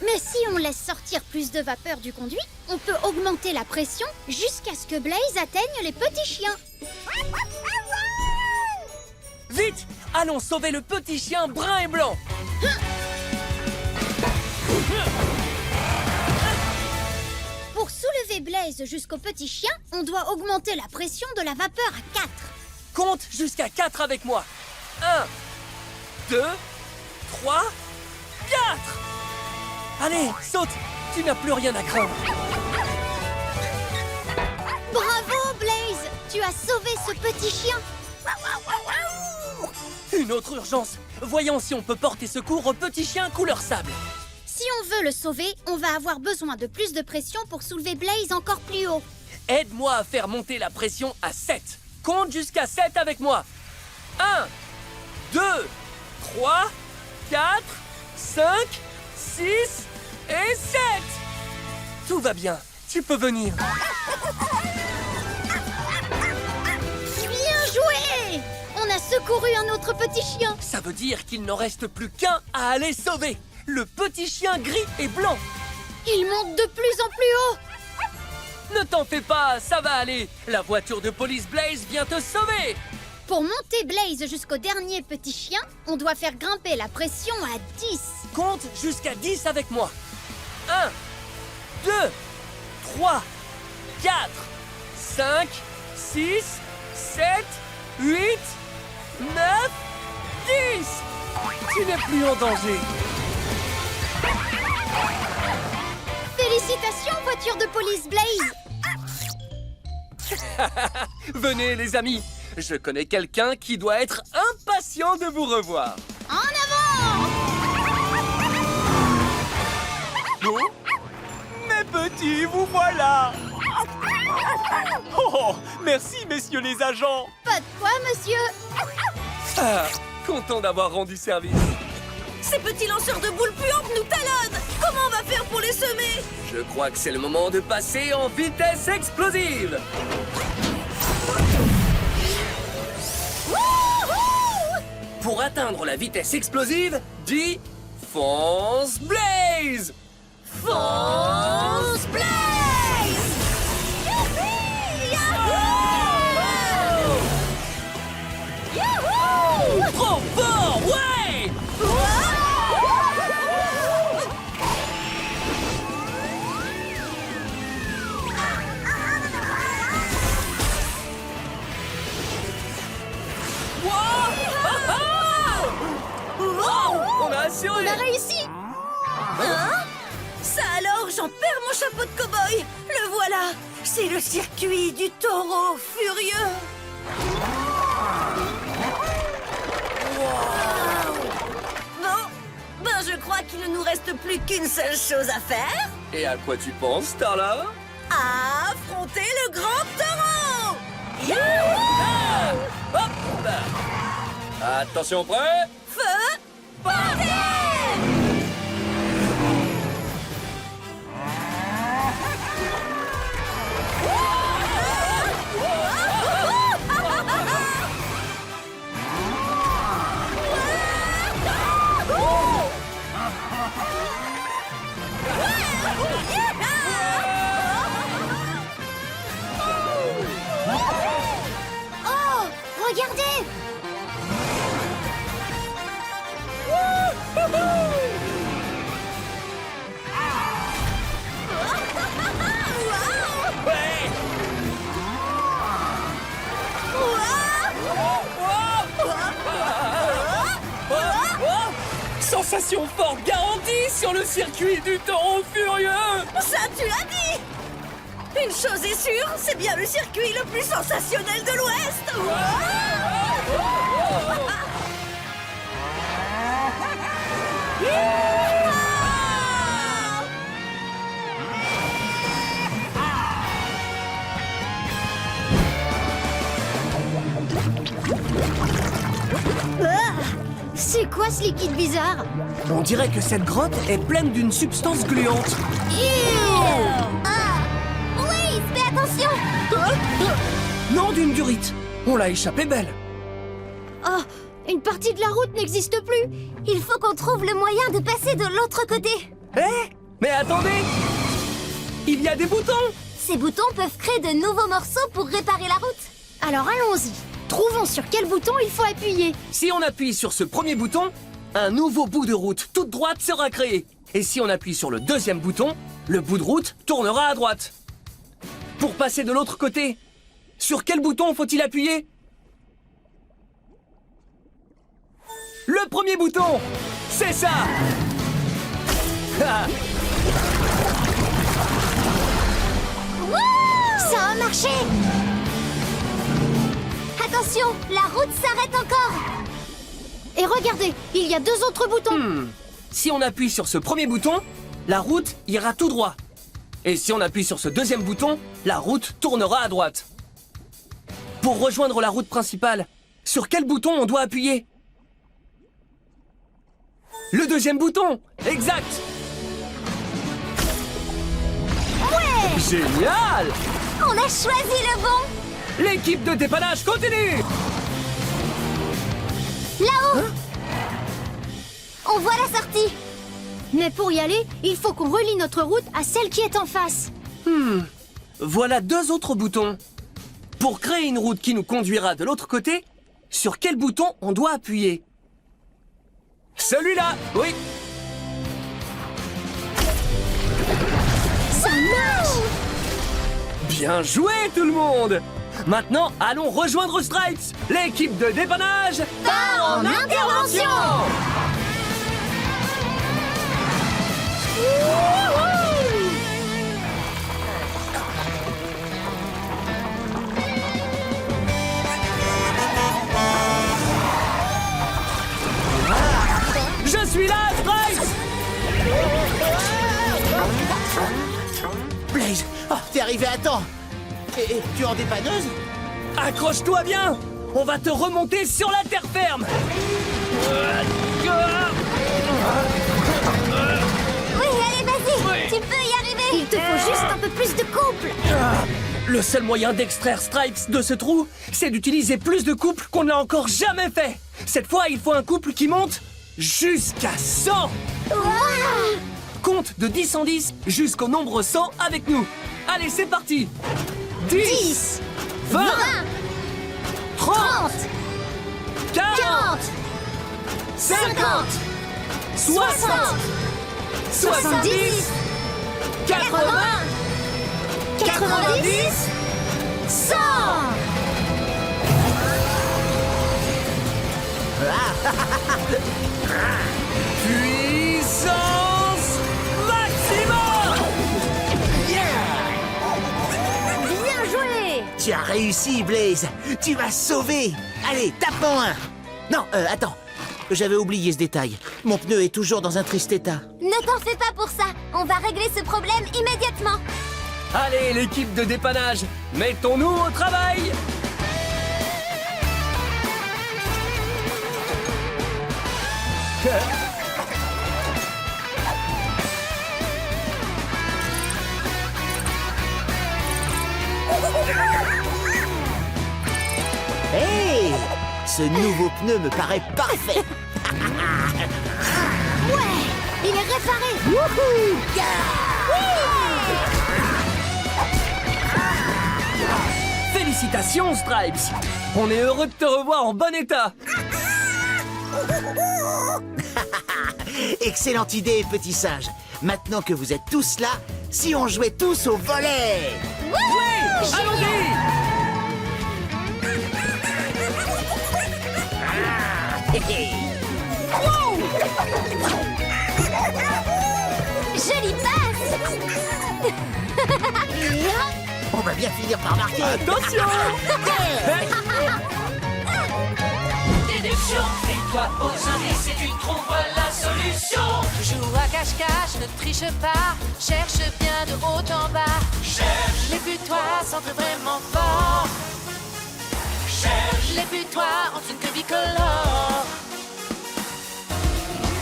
Mais si on laisse sortir plus de vapeur du conduit, on peut augmenter la pression jusqu'à ce que Blaze atteigne les petits chiens. Vite! Allons sauver le petit chien brun et blanc! Pour soulever Blaze jusqu'au petit chien, on doit augmenter la pression de la vapeur à 4. Compte jusqu'à 4 avec moi. 1, 2, 3, 4! Allez, saute! Tu n'as plus rien à craindre. Bravo, Blaze! Tu as sauvé ce petit chien. Une autre urgence. Voyons si on peut porter secours au petit chien couleur sable. Si on veut le sauver, on va avoir besoin de plus de pression pour soulever Blaze encore plus haut. Aide-moi à faire monter la pression à 7. Compte jusqu'à 7 avec moi. 1, 2, 3, 4, 5, 6 et 7. Tout va bien. Tu peux venir. Bien joué! On a secouru un autre petit chien. Ça veut dire qu'il n'en reste plus qu'un à aller sauver. Le petit chien gris et blanc. Il monte de plus en plus haut. Ne t'en fais pas, ça va aller. La voiture de police Blaze vient te sauver. Pour monter Blaze jusqu'au dernier petit chien, on doit faire grimper la pression à 10. Compte jusqu'à 10 avec moi. 1, 2, 3, 4, 5, 6, 7, 8, 9, 10. Tu n'es plus en danger. Félicitations, voiture de police Blaze. Venez les amis, je connais quelqu'un qui doit être impatient de vous revoir. En avant! Oh, mes petits, vous voilà. Oh, merci messieurs les agents. Pas de quoi, monsieur. Ah, content d'avoir rendu service. Ces petits lanceurs de boules puantes nous talonnent. Comment on va faire pour les semer? Je crois que c'est le moment de passer en vitesse explosive. Wouhou! Pour atteindre la vitesse explosive, dis Fonce Blaze. Fonce Blaze! Hein? Ça alors, j'en perds mon chapeau de cow-boy. Le voilà. C'est le circuit du taureau furieux. Bon, ben je crois qu'il ne nous reste plus qu'une seule chose à faire. Et à quoi tu penses, Starla? À affronter le grand taureau. Ah! Hop là. Attention, prêt? Feu, partez! Oh, regardez! Ouais! Sensation forte garantie sur le circuit du taureau furieux! Ça, tu l'as dit! Une chose est sûre, c'est bien le circuit le plus sensationnel de l'Ouest! C'est quoi ce liquide bizarre? On dirait que cette grotte est pleine d'une substance gluante. Blaze, fais attention! Non, d'une durite. On l'a échappé belle. Oh, une partie de la route n'existe plus. Il faut qu'on trouve le moyen de passer de l'autre côté. Mais attendez! Il y a des boutons! Ces boutons peuvent créer de nouveaux morceaux pour réparer la route. Alors allons-y. Trouvons sur quel bouton il faut appuyer. Si on appuie sur ce premier bouton, un nouveau bout de route toute droite sera créé. Et si on appuie sur le deuxième bouton, le bout de route tournera à droite. Pour passer de l'autre côté, sur quel bouton faut-il appuyer? Le premier bouton! C'est ça! Ah, Ça a marché! Attention, la route s'arrête encore. Et regardez, il y a deux autres boutons. si on appuie sur ce premier bouton, la route ira tout droit. Et si on appuie sur ce deuxième bouton, la route tournera à droite. Pour rejoindre la route principale, sur quel bouton on doit appuyer? Le deuxième bouton! Exact! Ouais! Génial! On a choisi le bon! L'équipe de dépannage continue! Là-haut! On voit la sortie! Mais pour y aller, il faut qu'on relie notre route à celle qui est en face. Voilà deux autres boutons. Pour créer une route qui nous conduira de l'autre côté, sur quel bouton on doit appuyer? Celui-là, oui. Ça marche! Bien joué tout le monde! Maintenant, allons rejoindre Stripes. L'équipe de dépannage Part en intervention! Je suis là, Stripes! Blaze, oh, t'es arrivé à temps. Et tu es en dépanneuse? Accroche-toi bien! On va te remonter sur la terre ferme! Oui, allez, vas-y! Tu peux y arriver! Il te faut juste un peu plus de couple! Le seul moyen d'extraire Stripes de ce trou, c'est d'utiliser plus de couples qu'on n'a encore jamais fait! Cette fois, il faut un couple qui monte jusqu'à 100! Compte de 10 en 10 jusqu'au nombre 100 avec nous! Allez, c'est parti! 10, 20, 30, 40, 50, 60, 70, 80, 90, 100! Puissance Tu as réussi, Blaze. Tu m'as sauvé. Allez, tape-en un. Non, attends. J'avais oublié ce détail. Mon pneu est toujours dans un triste état. Ne t'en fais pas pour ça. On va régler ce problème immédiatement. Allez, l'équipe de dépannage, mettons-nous au travail! Hey! Ce nouveau pneu me paraît parfait. Ouais, il est réparé. Wouhou! Félicitations, Stripes! On est heureux de te revoir en bon état! Excellente idée, petit singe. Maintenant que vous êtes tous là, si on jouait tous au volley! Allons-y! Jolie passe. On va bien finir par marquer. Attention! Déduction, fais-toi aux indices et tu trouveras la solution. Joue à cache-cache, ne triche pas. Cherche bien de haut en bas. Cherche, Les buts-toi sentent vraiment fort. cherche, Les buts-toi ont une queue bicolore.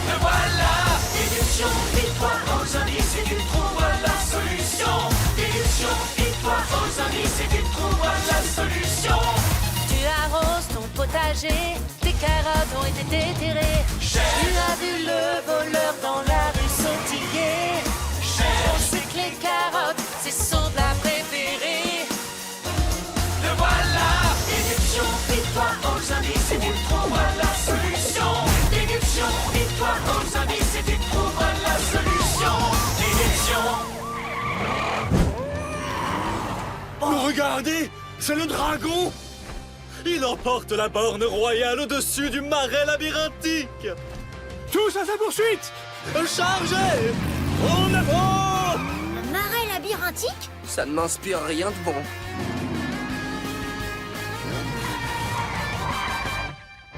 le voilà. Déduction, fais-toi aux indices et tu trouveras la solution. Déduction, fais-toi aux indices et tu trouveras la solution. Tu arroses ton potager, tes carottes ont été déterrées. Tu as vu le voleur dans la rue sautiller. On sait que les carottes, c'est son plat préféré. Le voilà. Déduction, fais-toi aux indices et tu trouveras la solution. Déduction, fais-toi aux indices et tu trouveras la solution. Déduction. Oh, regardez, c'est le dragon. Il emporte la borne royale au-dessus du marais labyrinthique. Tous à sa poursuite. Chargez. En avant. Un marais labyrinthique? Ça ne m'inspire rien de bon.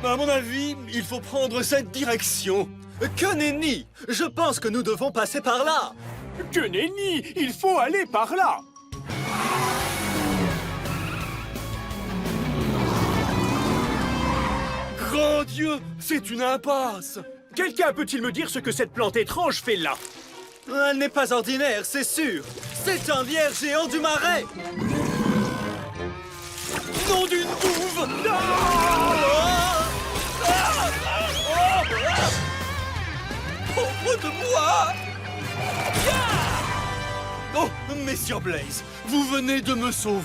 À mon avis, il faut prendre cette direction. Que nenni! Je pense que nous devons passer par là. Que nenni, il faut aller par là. Grand Dieu, c'est une impasse. Quelqu'un peut-il me dire ce que cette plante étrange fait là? Elle n'est pas ordinaire, c'est sûr. C'est un lierre géant du marais. Nom d'une bouve. Pauvre de moi. Oh, Messieurs Blaze, vous venez de me sauver.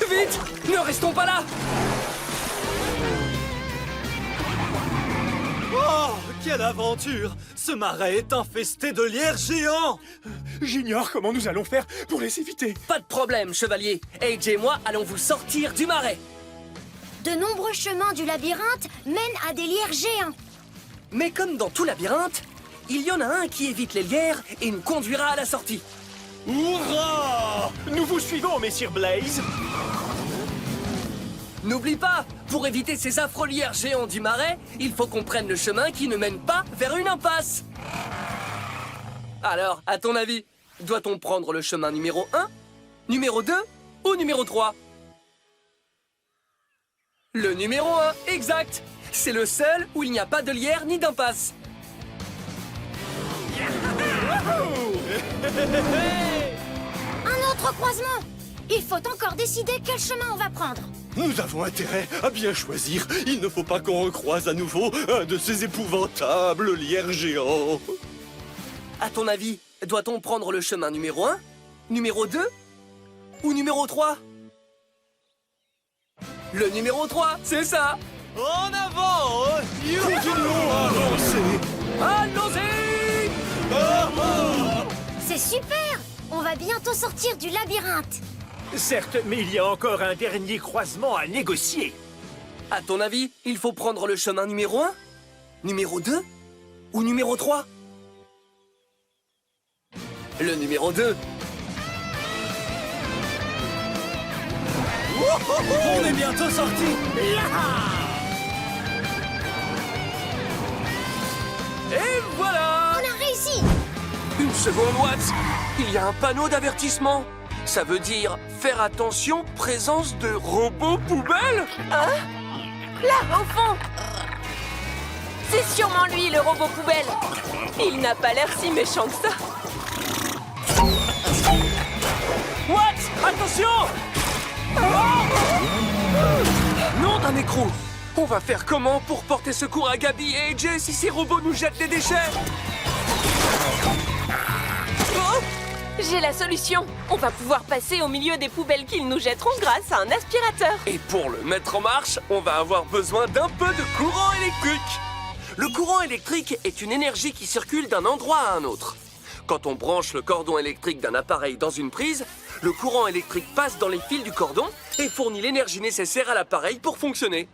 Vite! Ne restons pas là! Oh, quelle aventure! Ce marais est infesté de lierres géants! J'ignore comment nous allons faire pour les éviter. Pas de problème, chevalier. AJ et moi allons vous sortir du marais. De nombreux chemins du labyrinthe mènent à des lierres géants. Mais comme dans tout labyrinthe, il y en a un qui évite les lierres et nous conduira à la sortie. Hurrah! Nous vous suivons, messire Blaze. N'oublie pas, pour éviter ces affreux lierres géants du marais, il faut qu'on prenne le chemin qui ne mène pas vers une impasse. Alors, à ton avis, doit-on prendre le chemin numéro 1, numéro 2 ou numéro 3? Le numéro 1, exact. C'est le seul où il n'y a pas de lierre ni d'impasse. Un autre croisement. Il faut encore décider quel chemin on va prendre. Nous avons intérêt à bien choisir. Il ne faut pas qu'on recroise à nouveau un de ces épouvantables lierres géants. À ton avis, doit-on prendre le chemin numéro 1, numéro 2 ou numéro 3? Le numéro 3, c'est ça. En avant! Continuons à avancer. Allons-y! C'est super. On va bientôt sortir du labyrinthe. Certes, mais il y a encore un dernier croisement à négocier. À ton avis, il faut prendre le chemin numéro 1, numéro 2 ou numéro 3? Le numéro 2. On est bientôt sortis. Et voilà! On a réussi! Une seconde, Watts. Il y a un panneau d'avertissement. Ça veut dire faire attention, présence de robots poubelles. Hein? Là, au fond! C'est sûrement lui, le robot poubelle. Il n'a pas l'air si méchant que ça. Watts, attention! Nom d'un écrou. On va faire comment pour porter secours à Gabi et AJ si ces robots nous jettent des déchets? J'ai la solution. On va pouvoir passer au milieu des poubelles qu'ils nous jetteront grâce à un aspirateur. Et pour le mettre en marche, on va avoir besoin d'un peu de courant électrique. Le courant électrique est une énergie qui circule d'un endroit à un autre. Quand on branche le cordon électrique d'un appareil dans une prise, le courant électrique passe dans les fils du cordon et fournit l'énergie nécessaire à l'appareil pour fonctionner.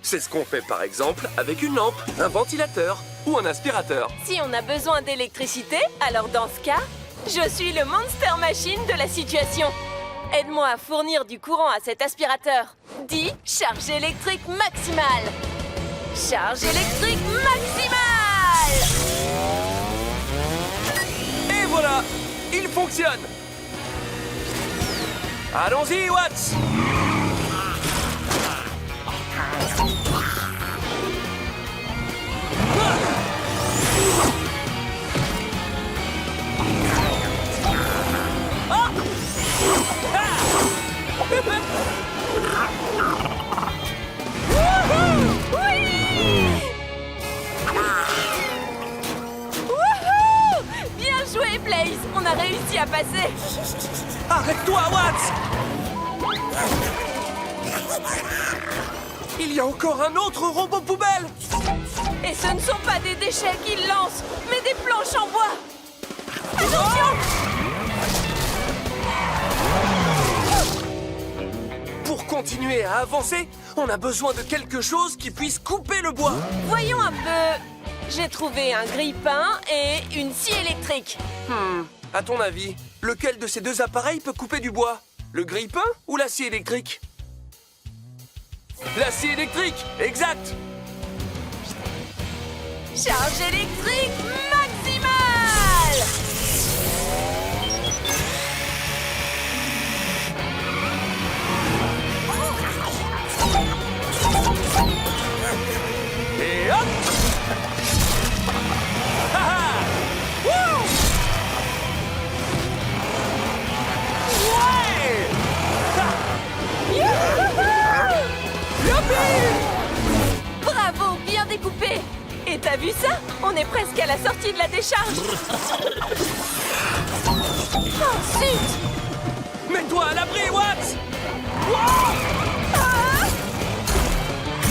C'est ce qu'on fait par exemple avec une lampe, un ventilateur ou un aspirateur. Si on a besoin d'électricité, alors dans ce cas, je suis le Monster Machine de la situation. Aide-moi à fournir du courant à cet aspirateur. Dis charge électrique maximale. Charge électrique maximale! Et voilà, il fonctionne. Allons-y, Watts! Wouhou! Bien joué, Blaze! On a réussi à passer! Arrête-toi, Watts! Il y a encore un autre robot poubelle! Et ce ne sont pas des déchets qu'ils lancent, mais des planches en bois! Attention! Pour continuer à avancer, on a besoin de quelque chose qui puisse couper le bois. Voyons un peu... J'ai trouvé un grille-pain et une scie électrique. À ton avis, lequel de ces deux appareils peut couper du bois? Le grille-pain ou la scie électrique? La scie électrique, exact! Charge électrique maximale! Et hop! Ha ha! Wouh! Ouais! Bravo, bien découpé! Et t'as vu ça? On est presque à la sortie de la décharge! Ensuite! Mets-toi à l'abri, Watts!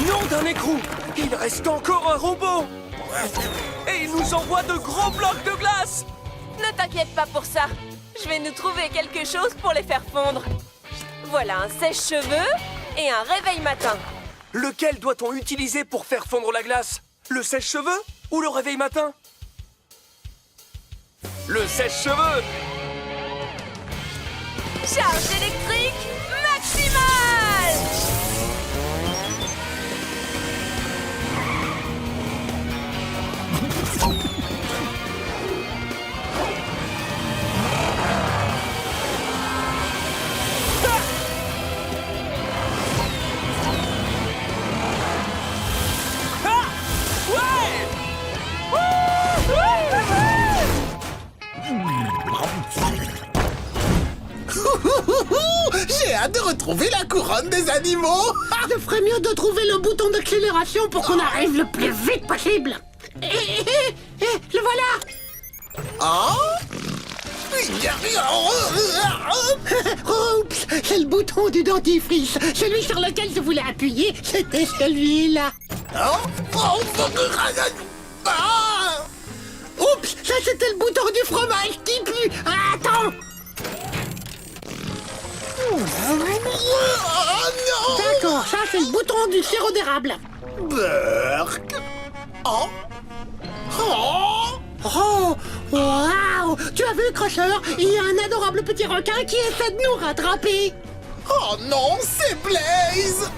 Nom d'un écrou! Il reste encore un robot! Et il nous envoie de gros blocs de glace! Ne t'inquiète pas pour ça. Je vais nous trouver quelque chose pour les faire fondre. Voilà un sèche-cheveux et un réveil matin. Lequel doit-on utiliser pour faire fondre la glace? Le sèche-cheveux ou le réveil matin? Le sèche-cheveux! Charge électrique maximale! J'ai hâte de retrouver la couronne des animaux. Je ferais mieux de trouver le bouton d'accélération pour qu'on arrive le plus vite possible. Le voilà. Oh! Oups, c'est le bouton du dentifrice. Celui sur lequel je voulais appuyer, c'était celui-là. Oups, ça c'était le bouton du fromage qui pue. Attends. D'accord, ça c'est le bouton du sirop d'érable. Burk. Oh. Oh, waouh! Tu as vu, Crusher? Il y a un adorable petit requin qui essaie de nous rattraper. Oh non, c'est Blaze!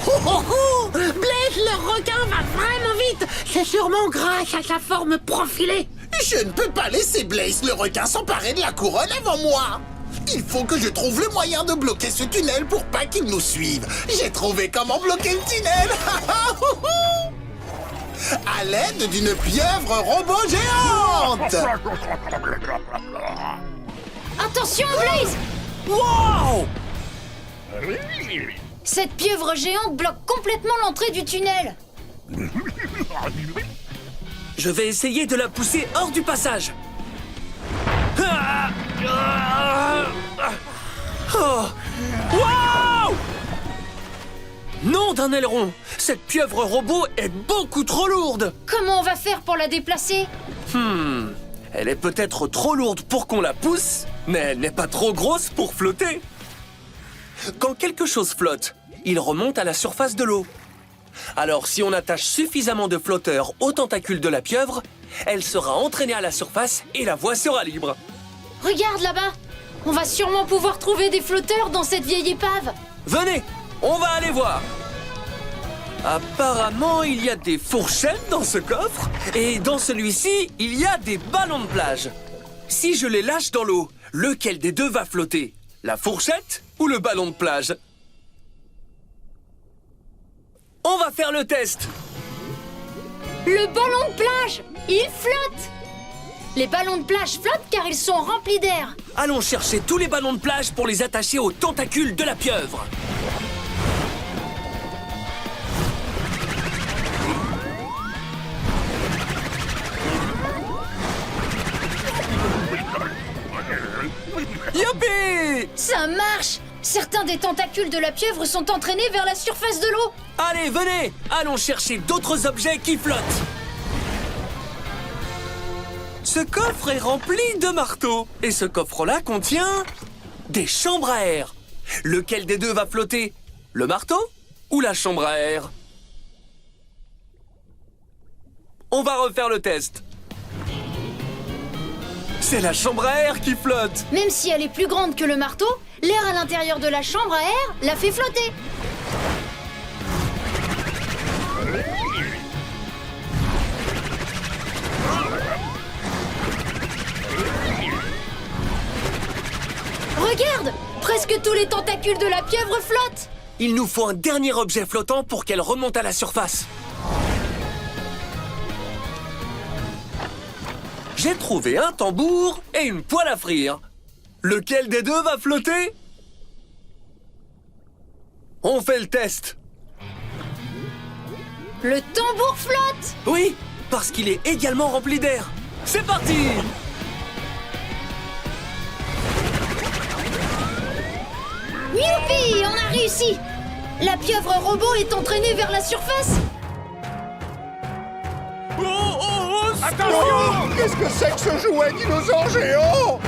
Oh, oh, oh! Blaze le requin va vraiment vite. C'est sûrement grâce à sa forme profilée. Je ne peux pas laisser Blaze le requin s'emparer de la couronne avant moi. Il faut que je trouve le moyen de bloquer ce tunnel pour pas qu'il nous suive. J'ai trouvé comment bloquer le tunnel. À l'aide d'une pieuvre robot géante. Attention, Blaze! Wow! Cette pieuvre géante bloque complètement l'entrée du tunnel. Je vais essayer de la pousser hors du passage. Oh. Wow! Nom d'un aileron! Cette pieuvre robot est beaucoup trop lourde! Comment on va faire pour la déplacer? Elle est peut-être trop lourde pour qu'on la pousse, mais elle n'est pas trop grosse pour flotter. Quand quelque chose flotte, il remonte à la surface de l'eau. Alors si on attache suffisamment de flotteurs aux tentacules de la pieuvre, elle sera entraînée à la surface et la voie sera libre. Regarde là-bas! On va sûrement pouvoir trouver des flotteurs dans cette vieille épave. Venez, on va aller voir. Apparemment, il y a des fourchettes dans ce coffre, et dans celui-ci, il y a des ballons de plage. Si je les lâche dans l'eau, lequel des deux va flotter? La fourchette ou le ballon de plage? On va faire le test. Le ballon de plage! Il flotte! Les ballons de plage flottent car ils sont remplis d'air. Allons chercher tous les ballons de plage pour les attacher aux tentacules de la pieuvre. Youpi! Ça marche! Certains des tentacules de la pieuvre sont entraînés vers la surface de l'eau. Allez, venez! Allons chercher d'autres objets qui flottent. Ce coffre est rempli de marteaux. Et ce coffre-là contient des chambres à air. Lequel des deux va flotter? Le marteau ou la chambre à air? On va refaire le test. C'est la chambre à air qui flotte. Même si elle est plus grande que le marteau, l'air à l'intérieur de la chambre à air la fait flotter. Regarde! Presque tous les tentacules de la pieuvre flottent. Il nous faut un dernier objet flottant pour qu'elle remonte à la surface. J'ai trouvé un tambour et une poêle à frire. Lequel des deux va flotter? On fait le test. Le tambour flotte! Oui, parce qu'il est également rempli d'air. C'est parti! Youpi! On a réussi! La pieuvre robot est entraînée vers la surface. Attention! Qu'est-ce que c'est que ce jouet dinosaure géant?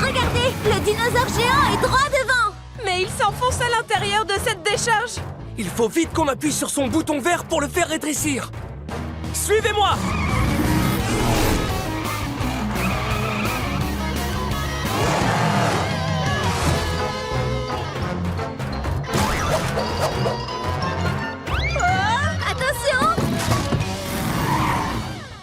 Regardez, le dinosaure géant est droit devant. Mais il s'enfonce à l'intérieur de cette décharge. Il faut vite qu'on appuie sur son bouton vert pour le faire rétrécir. Suivez-moi! Attention!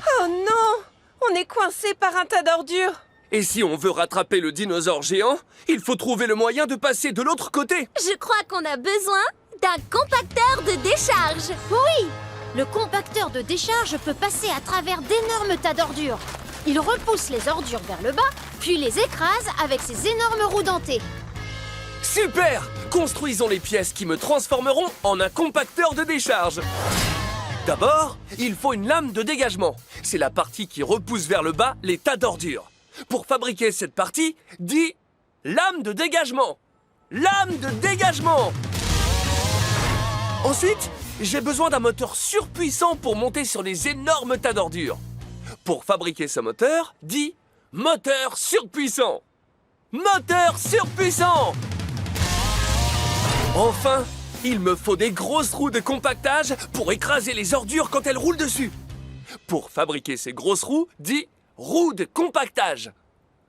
Oh non! On est coincé par un tas d'ordures. Et si on veut rattraper le dinosaure géant, il faut trouver le moyen de passer de l'autre côté. Je crois qu'on a besoin d'un compacteur de décharge. Oui! Le compacteur de décharge peut passer à travers d'énormes tas d'ordures. Il repousse les ordures vers le bas, puis les écrase avec ses énormes roues dentées. Super! Construisons les pièces qui me transformeront en un compacteur de décharge. D'abord, il faut une lame de dégagement. C'est la partie qui repousse vers le bas les tas d'ordures. Pour fabriquer cette partie, dis lame de dégagement. Lame de dégagement! Ensuite, j'ai besoin d'un moteur surpuissant pour monter sur les énormes tas d'ordures. Pour fabriquer ce moteur, dis moteur surpuissant. Moteur surpuissant! Enfin, il me faut des grosses roues de compactage pour écraser les ordures quand elles roulent dessus. Pour fabriquer ces grosses roues, dis roue de compactage.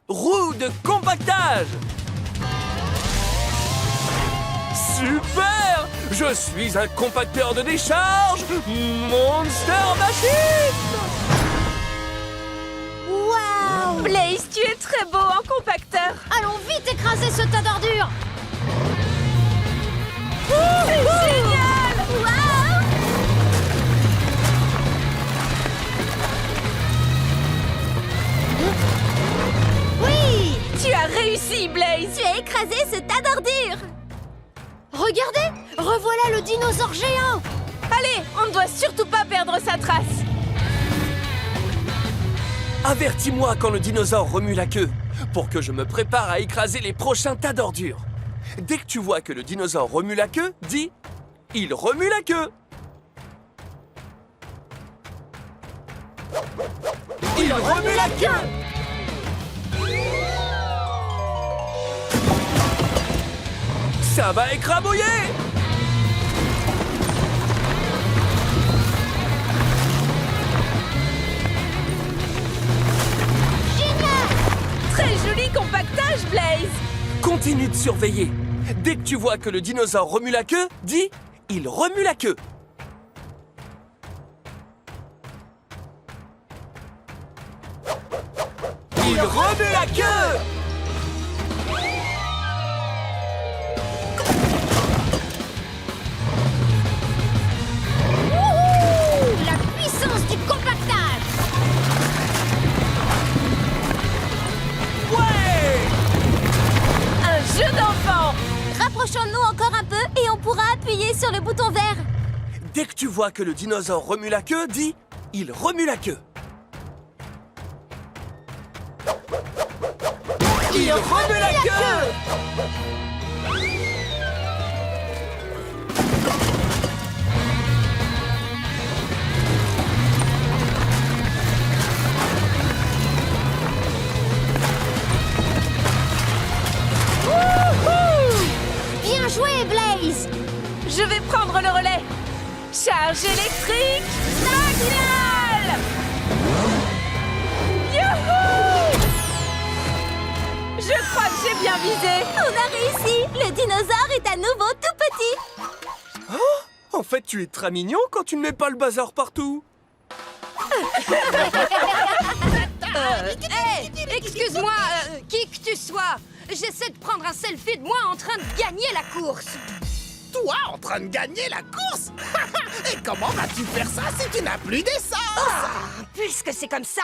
Roue de compactage. Super! Je suis un compacteur de décharge, Monster Machine! Waouh! Blaze, tu es très beau en compacteur. Allons vite écraser ce tas d'ordures! C'est génial! Waouh! Oui! Tu as réussi, Blaze. Tu as écrasé ce tas d'ordures! Regardez! Revoilà le dinosaure géant! Allez, on ne doit surtout pas perdre sa trace. Avertis-moi quand le dinosaure remue la queue, pour que je me prépare à écraser les prochains tas d'ordures. Dès que tu vois que le dinosaure remue la queue, dis « Il remue la queue !» Il remue la queue! Ça va écrabouiller! Très joli compactage, Blaze. Continue de surveiller. Dès que tu vois que le dinosaure remue la queue, dis « Il remue la queue !» Il remue la queue! Wouhou! La puissance du compactage! Ouais! Un jeu d'enfant. Rapprochons-nous encore un peu et on pourra appuyer sur le bouton vert. Dès que tu vois que le dinosaure remue la queue, dis « Il remue la queue !» Il remue la queue! Bien joué, Blaze! Je vais prendre le relais. Charge électrique signal. Youhou! Je crois que j'ai bien visé. On a réussi! Le dinosaure est à nouveau tout petit! Oh, en fait, tu es très mignon quand tu ne mets pas le bazar partout. Hey, excuse-moi, qui que tu sois. J'essaie de prendre un selfie de moi en train de gagner la course. Toi en train de gagner la course? Et comment vas-tu faire ça si tu n'as plus d'essence? Puisque c'est comme ça,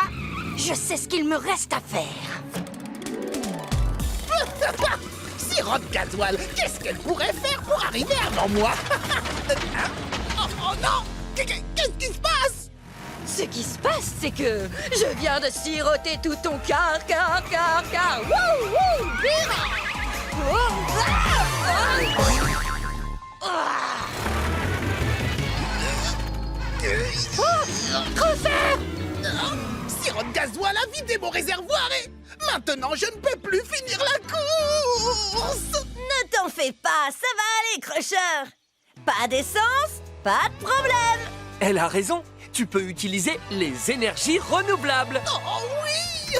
je sais ce qu'il me reste à faire. Sirop de gasoil, qu'est-ce qu'elle pourrait faire pour arriver avant moi? Oh non! Qu'est-ce qui se passe? Ce qui se passe, c'est que je viens de siroter tout ton car. Wouh, wouh, bim! Crosser! Sirop de gasoil a vidé mon réservoir et maintenant je ne peux plus finir la course! Ne t'en fais pas, ça va aller, Crusher. Pas d'essence, pas de problème. Elle a raison. Tu peux utiliser les énergies renouvelables. Oh oui!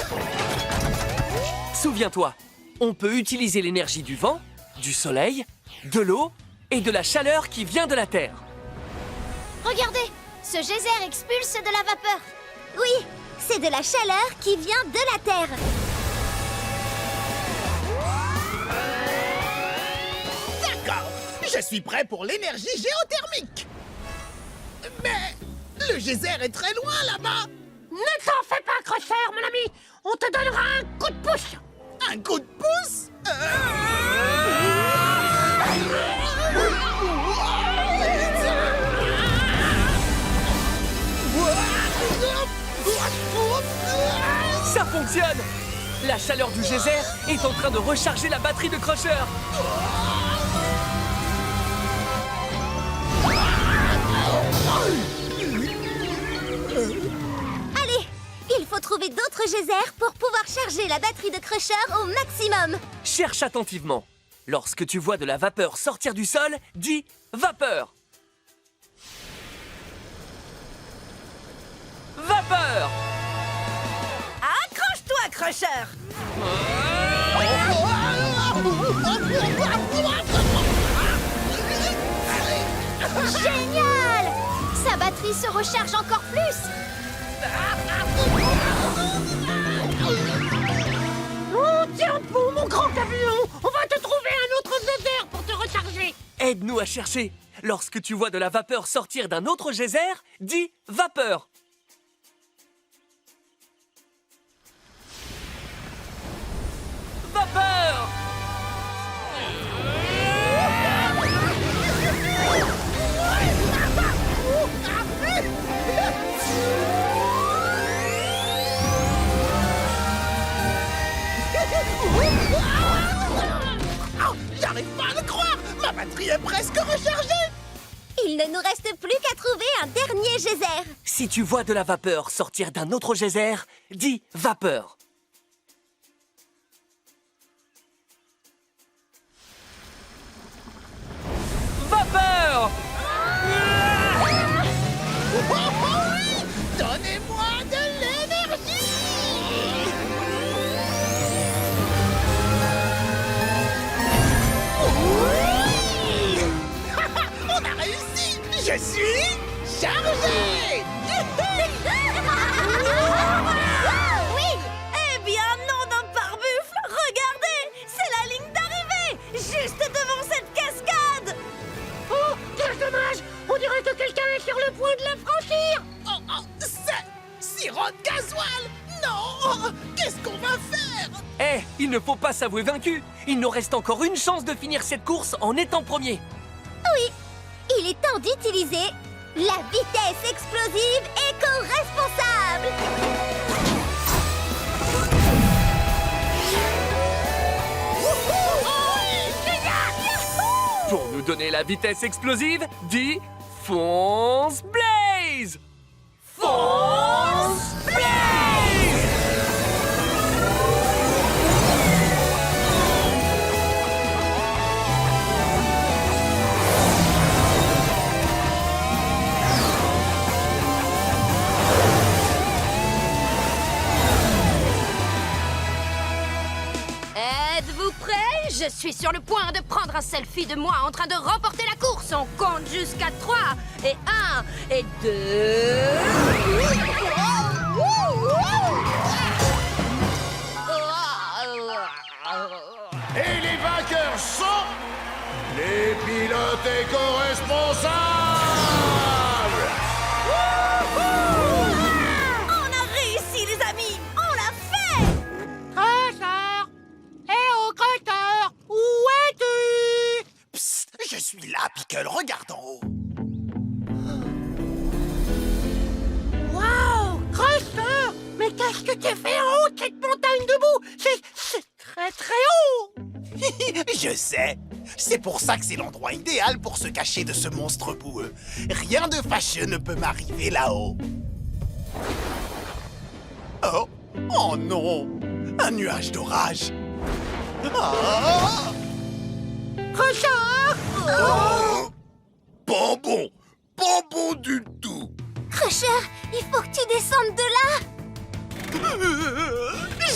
Souviens-toi, on peut utiliser l'énergie du vent, du soleil, de l'eau et de la chaleur qui vient de la Terre. Regardez! Ce geyser expulse de la vapeur. Oui, c'est de la chaleur qui vient de la Terre. D'accord, je suis prêt pour l'énergie géothermique. Mais le geyser est très loin là-bas. Ne t'en fais pas, Crusher, mon ami. On te donnera un coup de pouce. Un coup de pouce? Ça fonctionne! La chaleur du geyser est en train de recharger la batterie de Crusher. Allez, il faut trouver d'autres geysers pour pouvoir charger la batterie de Crusher au maximum. Cherche attentivement. Lorsque tu vois de la vapeur sortir du sol, dis « vapeur ». Crusher. Génial! Sa batterie se recharge encore plus. Oh, tiens bon, mon grand camion! On va te trouver un autre geyser pour te recharger. Aide-nous à chercher. Lorsque tu vois de la vapeur sortir d'un autre geyser, dis vapeur. Vapeur! Oh, j'arrive pas à le croire! Ma batterie est presque rechargée! Il ne nous reste plus qu'à trouver un dernier geyser. Si tu vois de la vapeur sortir d'un autre geyser, dis vapeur. Vapeur! Donnez-moi de l'énergie! Oui! On a réussi! Je suis chargé! Oui. Eh bien, non d'un pare-buffle. Regardez, c'est la ligne d'arrivée, juste devant cette cascade. Oh, quel dommage! On dirait que quelqu'un est sur le point de la franchir. Oh, c'est sirop de gasoil! Non! Qu'est-ce qu'on va faire? Eh, il ne faut pas s'avouer vaincu. Il nous reste encore une chance de finir cette course en étant premier. Oui, il est temps d'utiliser la vitesse explosive éco-responsable. Pour nous donner la vitesse explosive, dis fonce Blaze! Fonce Blaze! Êtes-vous prêts? Je suis sur le point de prendre un selfie de moi en train de remporter la course. On compte jusqu'à 3 et 1 et 2. Et les vainqueurs sont les pilotes éco-responsables. On a réussi, les amis. On l'a fait. Crusher! Eh oh, Crusher! Où es-tu? Psst, je suis là, Pickle, regarde en haut. Waouh! Crusher! Mais qu'est-ce que tu fais en haut de cette montagne debout? C'est très très haut! Je sais. C'est pour ça que c'est l'endroit idéal pour se cacher de ce monstre boueux. Rien de fâcheux ne peut m'arriver là-haut. Oh! Oh non! Un nuage d'orage! Ah! Crusher! Oh! Pas bon! Pas bon du tout! Crusher, il faut que tu descendes de là.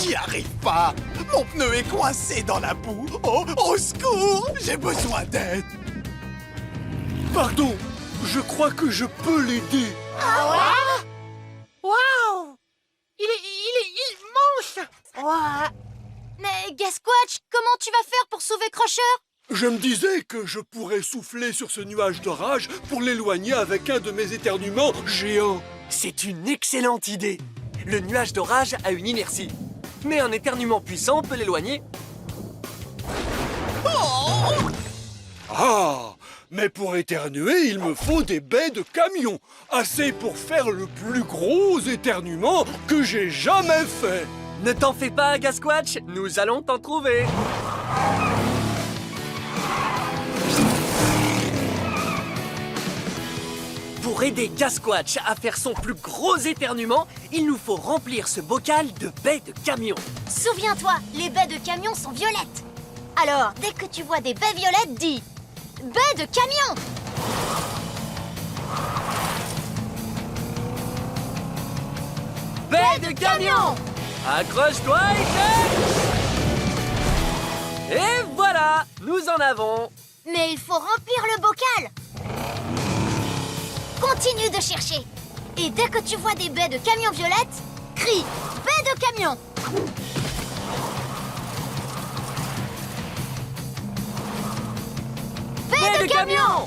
J'y arrive pas! Mon pneu est coincé dans la boue! Oh, au secours! J'ai besoin d'aide! Pardon, je crois que je peux l'aider. Waouh! Il est immense! Ouah. Mais Gasquatch, comment tu vas faire pour sauver Crusher? Je me disais que je pourrais souffler sur ce nuage d'orage pour l'éloigner avec un de mes éternuements géants. C'est une excellente idée. Le nuage d'orage a une inertie. Mais un éternuement puissant peut l'éloigner. Ah, mais pour éternuer, il me faut des baies de camion. Assez pour faire le plus gros éternuement que j'ai jamais fait. Ne t'en fais pas, Gasquatch, nous allons t'en trouver. Pour aider Gasquatch à faire son plus gros éternuement, il nous faut remplir ce bocal de baies de camion. Souviens-toi, les baies de camion sont violettes. Alors, dès que tu vois des baies violettes, dis « Baies de camion !» Baies de camion! Accroche-toi, Éclair! Et voilà, nous en avons. Mais il faut remplir le bocal. Continue de chercher. Et dès que tu vois des baies de camion violettes, crie « Baie de camion !» Baie de camion!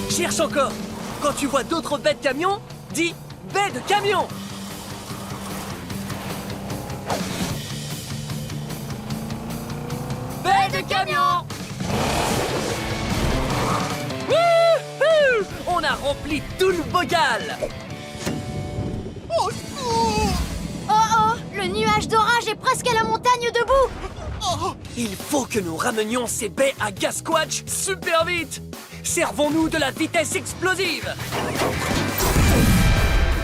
Cherche encore. Quand tu vois d'autres baies de camion, dis « Baie de camion !» Baie de camion! Wouhou! On a rempli tout le bocal! Au secours! Oh oh, le nuage d'orage est presque à la montagne debout. Il faut que nous ramenions ces baies à Gasquatch super vite! Servons-nous de la vitesse explosive!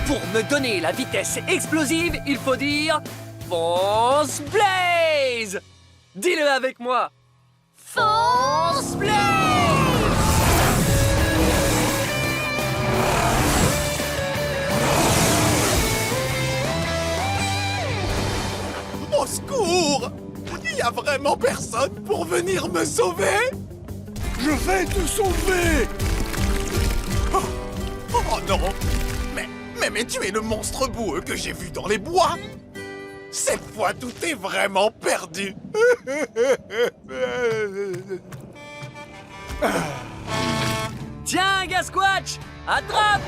Pour me donner la vitesse explosive, il faut dire Force Blaze! Dis-le avec moi! Force Blaze! Au secours! Il y a vraiment personne pour venir me sauver? Je vais te sauver! Oh non! Mais tu es le monstre boueux que j'ai vu dans les bois! Cette fois, tout est vraiment perdu! Tiens, Gasquatch! Attrape!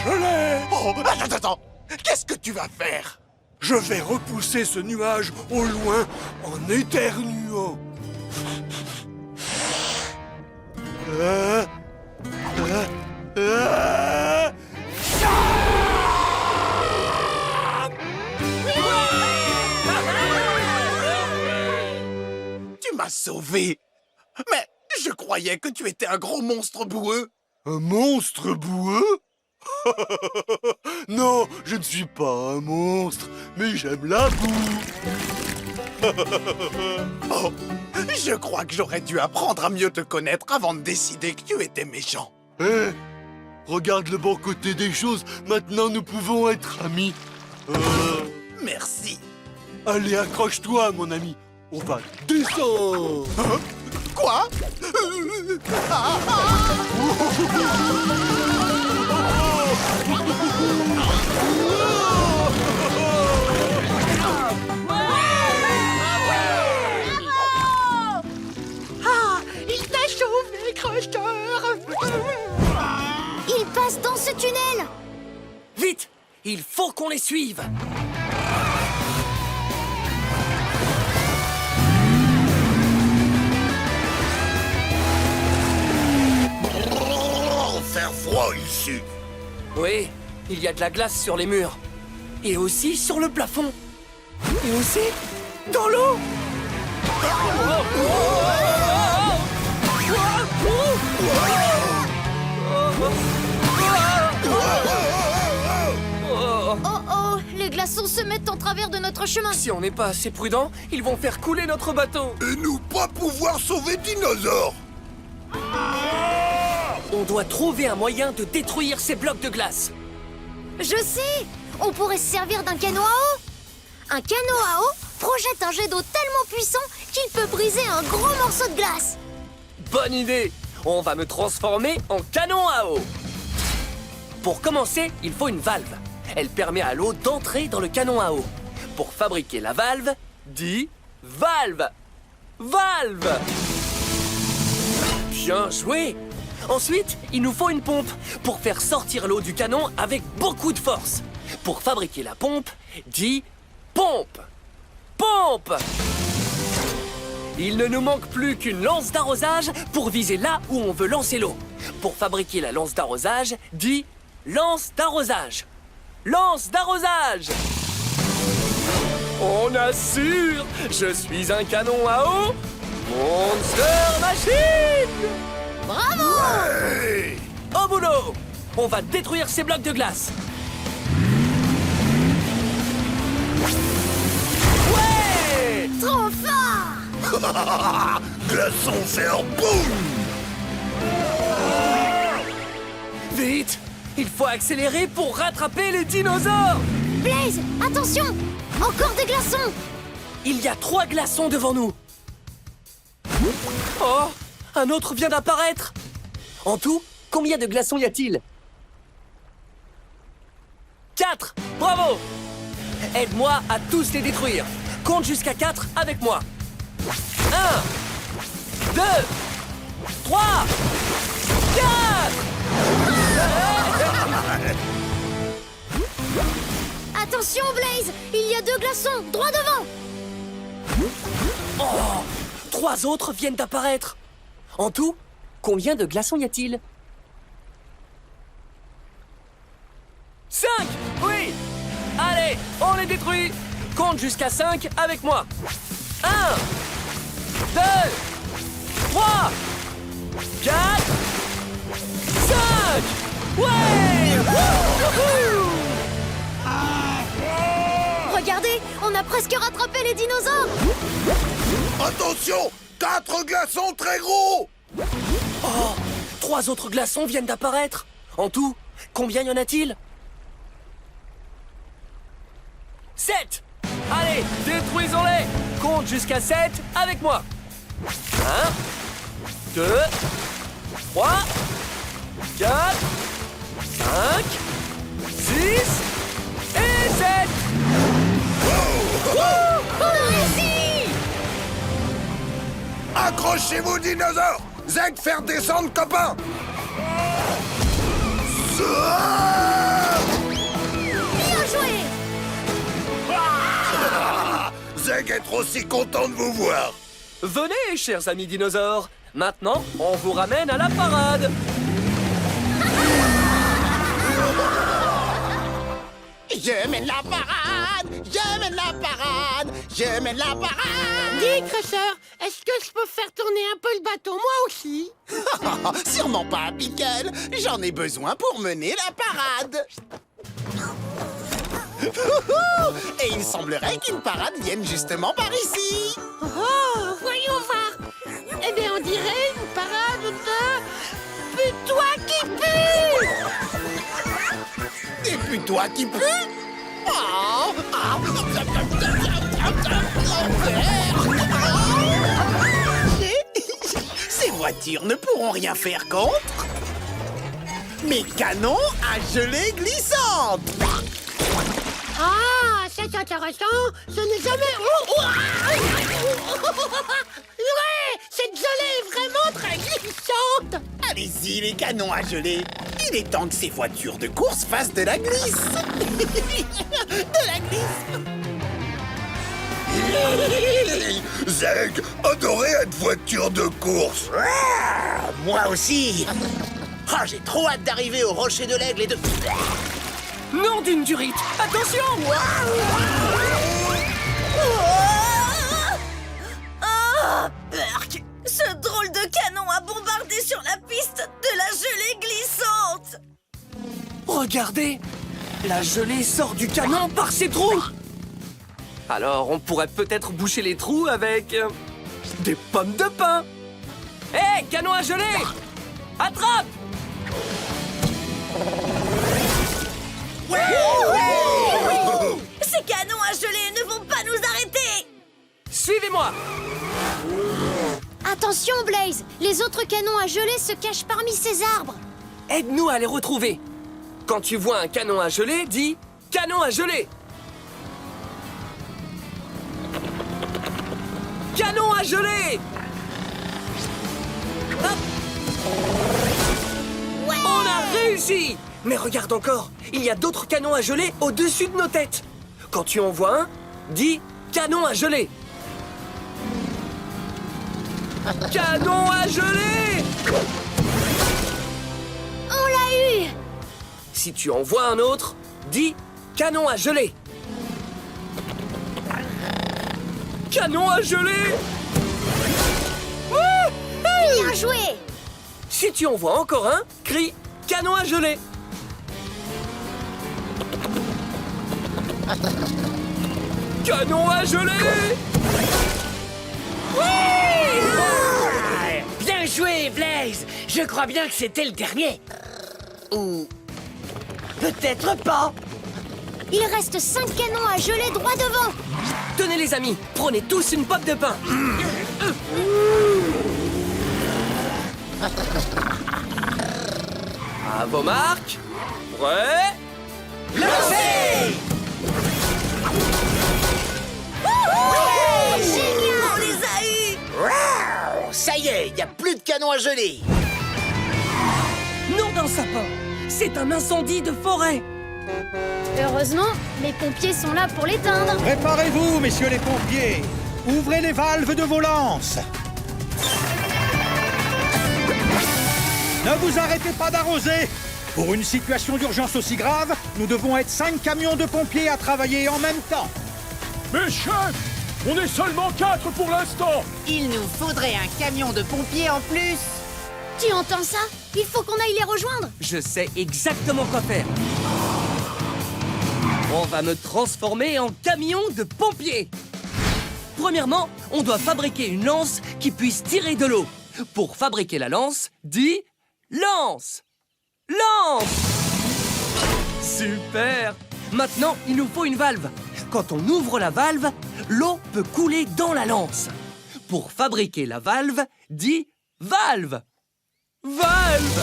Je l'ai! Oh, attends! Qu'est-ce que tu vas faire? Je vais repousser ce nuage au loin en éternuant. Tu m'as sauvé! Mais je croyais que tu étais un gros monstre boueux! Un monstre boueux? Non, je ne suis pas un monstre, mais j'aime la boue. Oh, je crois que j'aurais dû apprendre à mieux te connaître avant de décider que tu étais méchant. Hé, regarde le bon côté des choses, maintenant nous pouvons être amis. Merci. Allez, accroche-toi, mon ami. On va descendre. Quoi? Ah, il t'a sauvé, Crusher. Il passe dans ce tunnel. Vite! Il faut qu'on les suive! Faire froid ici. Oui, il y a de la glace sur les murs. Et aussi sur le plafond. Et aussi dans l'eau. Oh oh, les glaçons se mettent en travers de notre chemin. Si on n'est pas assez prudent, ils vont faire couler notre bateau. Et nous pas pouvoir sauver dinosaures. On doit trouver un moyen de détruire ces blocs de glace. Je sais, on pourrait se servir d'un canot à eau. Un canot à eau projette un jet d'eau tellement puissant qu'il peut briser un gros morceau de glace. Bonne idée! On va me transformer en canon à eau. Pour commencer, il faut une valve. Elle permet à l'eau d'entrer dans le canon à eau. Pour fabriquer la valve, dis valve! Valve! Bien joué! Ensuite, il nous faut une pompe pour faire sortir l'eau du canon avec beaucoup de force. Pour fabriquer la pompe, dis pompe! Pompe! Il ne nous manque plus qu'une lance d'arrosage pour viser là où on veut lancer l'eau. Pour fabriquer la lance d'arrosage, dis lance d'arrosage. Lance d'arrosage! On assure! Je suis un canon à eau, Monster Machine! Bravo! Hey! Au boulot! On va détruire ces blocs de glace. Ouais! Trop fort! Glaçon faire boum! Vite! Il faut accélérer pour rattraper les dinosaures. Blaze, attention! Encore des glaçons! Il y a 3 glaçons devant nous. Oh, un autre vient d'apparaître. En tout, combien de glaçons y a-t-il? 4. Bravo. Aide-moi à tous les détruire. Compte jusqu'à 4 avec moi. 1, 2, 3, 4. Attention, Blaze! Il y a 2 glaçons, droit devant! Oh, 3 autres viennent d'apparaître. En tout, combien de glaçons y a-t-il? 5. Oui. Allez, on les détruit. Compte jusqu'à 5 avec moi. 1, 2, 3, 4, 5. Ouais. Wouhou. Regardez, on a presque rattrapé les dinosaures! Attention! 4 glaçons très gros! Oh, 3 autres glaçons viennent d'apparaître. En tout, combien y en a-t-il? 7. Allez, détruisons-les. Compte jusqu'à 7 avec moi. 1, 2, 3, 4, 5, 6 et 7. On a réussi! Accrochez-vous, dinosaures! Zeg, faire descendre, copain! Bien joué! Zeg est aussi content de vous voir! Venez, chers amis dinosaures. Maintenant, on vous ramène à la parade. Je mène la parade! Je mène la parade! Je mène la parade! Dis, Crusher, est-ce que je peux faire tourner un peu le bateau, moi aussi? Sûrement pas, Pickle. J'en ai besoin pour mener la parade. Et il semblerait qu'une parade vienne justement par ici. Oh, voyons voir. Eh bien, on dirait une parade de... Pue-toi qui pue! Et puis toi qui pue. Oh, ah. Ces voitures ne pourront rien faire contre mes canons à gelée glissante. Ah, c'est intéressant. Ce n'est jamais... Ouais, cette gelée est vraiment très glissante. Allez-y, les canons à gelée. Il est temps que ces voitures de course fassent de la glisse. De la glisse. Zeg, adoré être voiture de course! Moi aussi. Ah, j'ai trop hâte d'arriver au rocher de l'aigle et de... Nom d'une durite. Attention. Oh, Perk! Ce drôle de canon a bombardé sur la piste de la gelée glissante! Regardez, la gelée sort du canon par ses trous. Alors, on pourrait peut-être boucher les trous avec des pommes de pin. Hé, canon à gelée! Attrape! Ces canons à gelée ne vont pas nous arrêter! Suivez-moi! Attention, Blaze! Les autres canons à gelée se cachent parmi ces arbres! Aide-nous à les retrouver. Quand tu vois un canon à gelée, dis « canon à gelée ». Canon à gelée! Hop. Ouais! On a réussi! Mais regarde encore, il y a d'autres canons à gelée au-dessus de nos têtes. Quand tu en vois un, dis « canon à gelée ». Canon à gelée! On l'a eu! Si tu en vois un autre, dis « canon à gelée ». Canon à gelée! Bien joué! Si tu en vois encore un, crie « canon à gelée ». Canon à gelée! Bien joué, Blaze. Je crois bien que c'était le dernier. Ou Peut-être pas. Il reste 5 canons à geler droit devant. Tenez les amis, prenez tous une pomme de pain. À vos marques. Prêts. Lancez! Génial! On les a eus! Wow, ça y est, il n'y a plus de canon à geler. Non d'un sapin. C'est un incendie de forêt. Heureusement, les pompiers sont là pour l'éteindre. Préparez-vous, messieurs les pompiers. Ouvrez les valves de vos lances. Ne vous arrêtez pas d'arroser. Pour une situation d'urgence aussi grave, nous devons être 5 camions de pompiers à travailler en même temps. Mais chef, on est seulement 4 pour l'instant. Il nous faudrait un camion de pompiers en plus. Tu entends ça? Il faut qu'on aille les rejoindre. Je sais exactement quoi faire. On va me transformer en camion de pompiers. Premièrement, on doit fabriquer une lance qui puisse tirer de l'eau. Pour fabriquer la lance, dis lance. Lance! Super! Maintenant, il nous faut une valve. Quand on ouvre la valve, l'eau peut couler dans la lance. Pour fabriquer la valve, dis valve. Valve!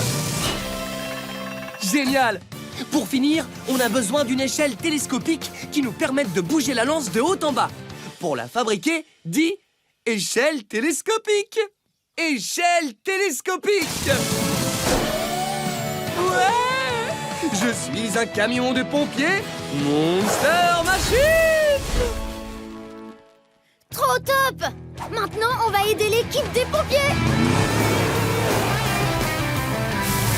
Génial! Pour finir, on a besoin d'une échelle télescopique qui nous permette de bouger la lance de haut en bas. Pour la fabriquer, dis échelle télescopique. Échelle télescopique! Ouais! Je suis un camion de pompiers, Monster Machine! Trop top! Maintenant, on va aider l'équipe des pompiers.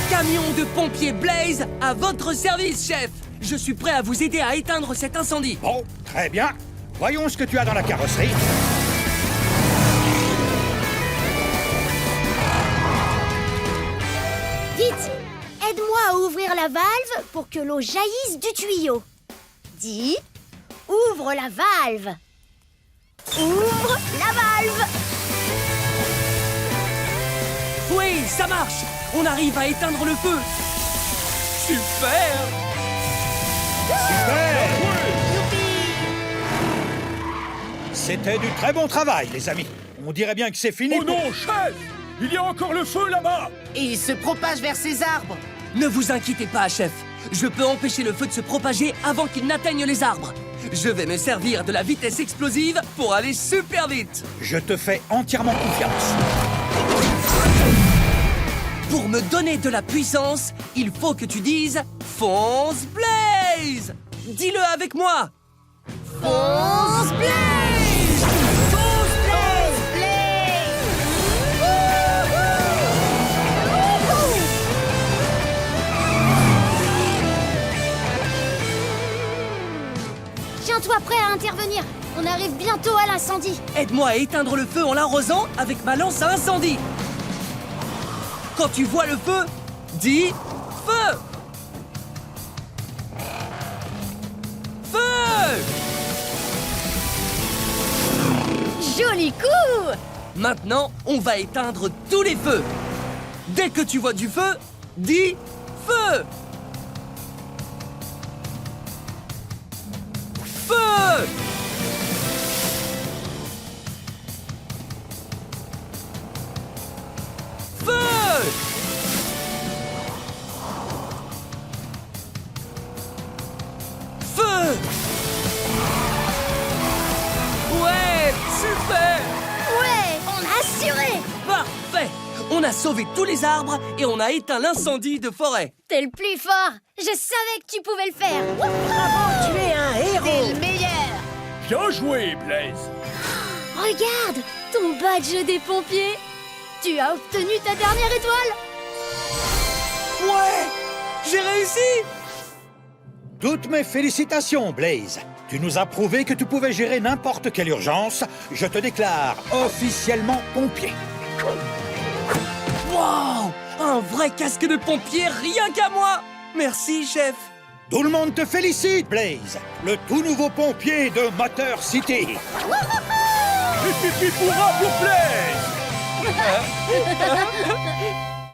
Camion de pompiers Blaze à votre service, chef! Je suis prêt à vous aider à éteindre cet incendie. Bon, très bien. Voyons ce que tu as dans la carrosserie. Vite! Aide-moi à ouvrir la valve pour que l'eau jaillisse du tuyau. Dis, ouvre la valve. Ouvre la valve. Oui, ça marche! On arrive à éteindre le feu. Super! Super! C'était du très bon travail, les amis. On dirait bien que c'est fini. Oh non, chef! Il y a encore le feu là-bas! Et il se propage vers ces arbres. Ne vous inquiétez pas, chef. Je peux empêcher le feu de se propager avant qu'il n'atteigne les arbres. Je vais me servir de la vitesse explosive pour aller super vite. Je te fais entièrement confiance. Pour me donner de la puissance, il faut que tu dises « Fonce Blaze !» Dis-le avec moi. Fonce Blaze! Fonce Blaze! Tiens-toi prêt à intervenir. On arrive bientôt à l'incendie. Aide-moi à éteindre le feu en l'arrosant avec ma lance à incendie. Quand tu vois le feu, dis « Feu !» Feu! Joli coup! Maintenant, on va éteindre tous les feux. Dès que tu vois du feu, dis « Feu !» Feu! Feu! Feu! Ouais, super! Ouais, on a assuré! Parfait! On a sauvé tous les arbres et on a éteint l'incendie de forêt. T'es le plus fort! Je savais que tu pouvais le faire! Bravo, tu es un héros. T'es le meilleur! Bien joué, Blaze! Regarde! Ton badge des pompiers! Tu as obtenu ta dernière étoile! Ouais! J'ai réussi! Toutes mes félicitations, Blaze. Tu nous as prouvé que tu pouvais gérer n'importe quelle urgence. Je te déclare officiellement pompier. Wow! Un vrai casque de pompier rien qu'à moi! Merci, chef! Tout le monde te félicite, Blaze. Le tout nouveau pompier de Motor City. Pipi pour Blaze!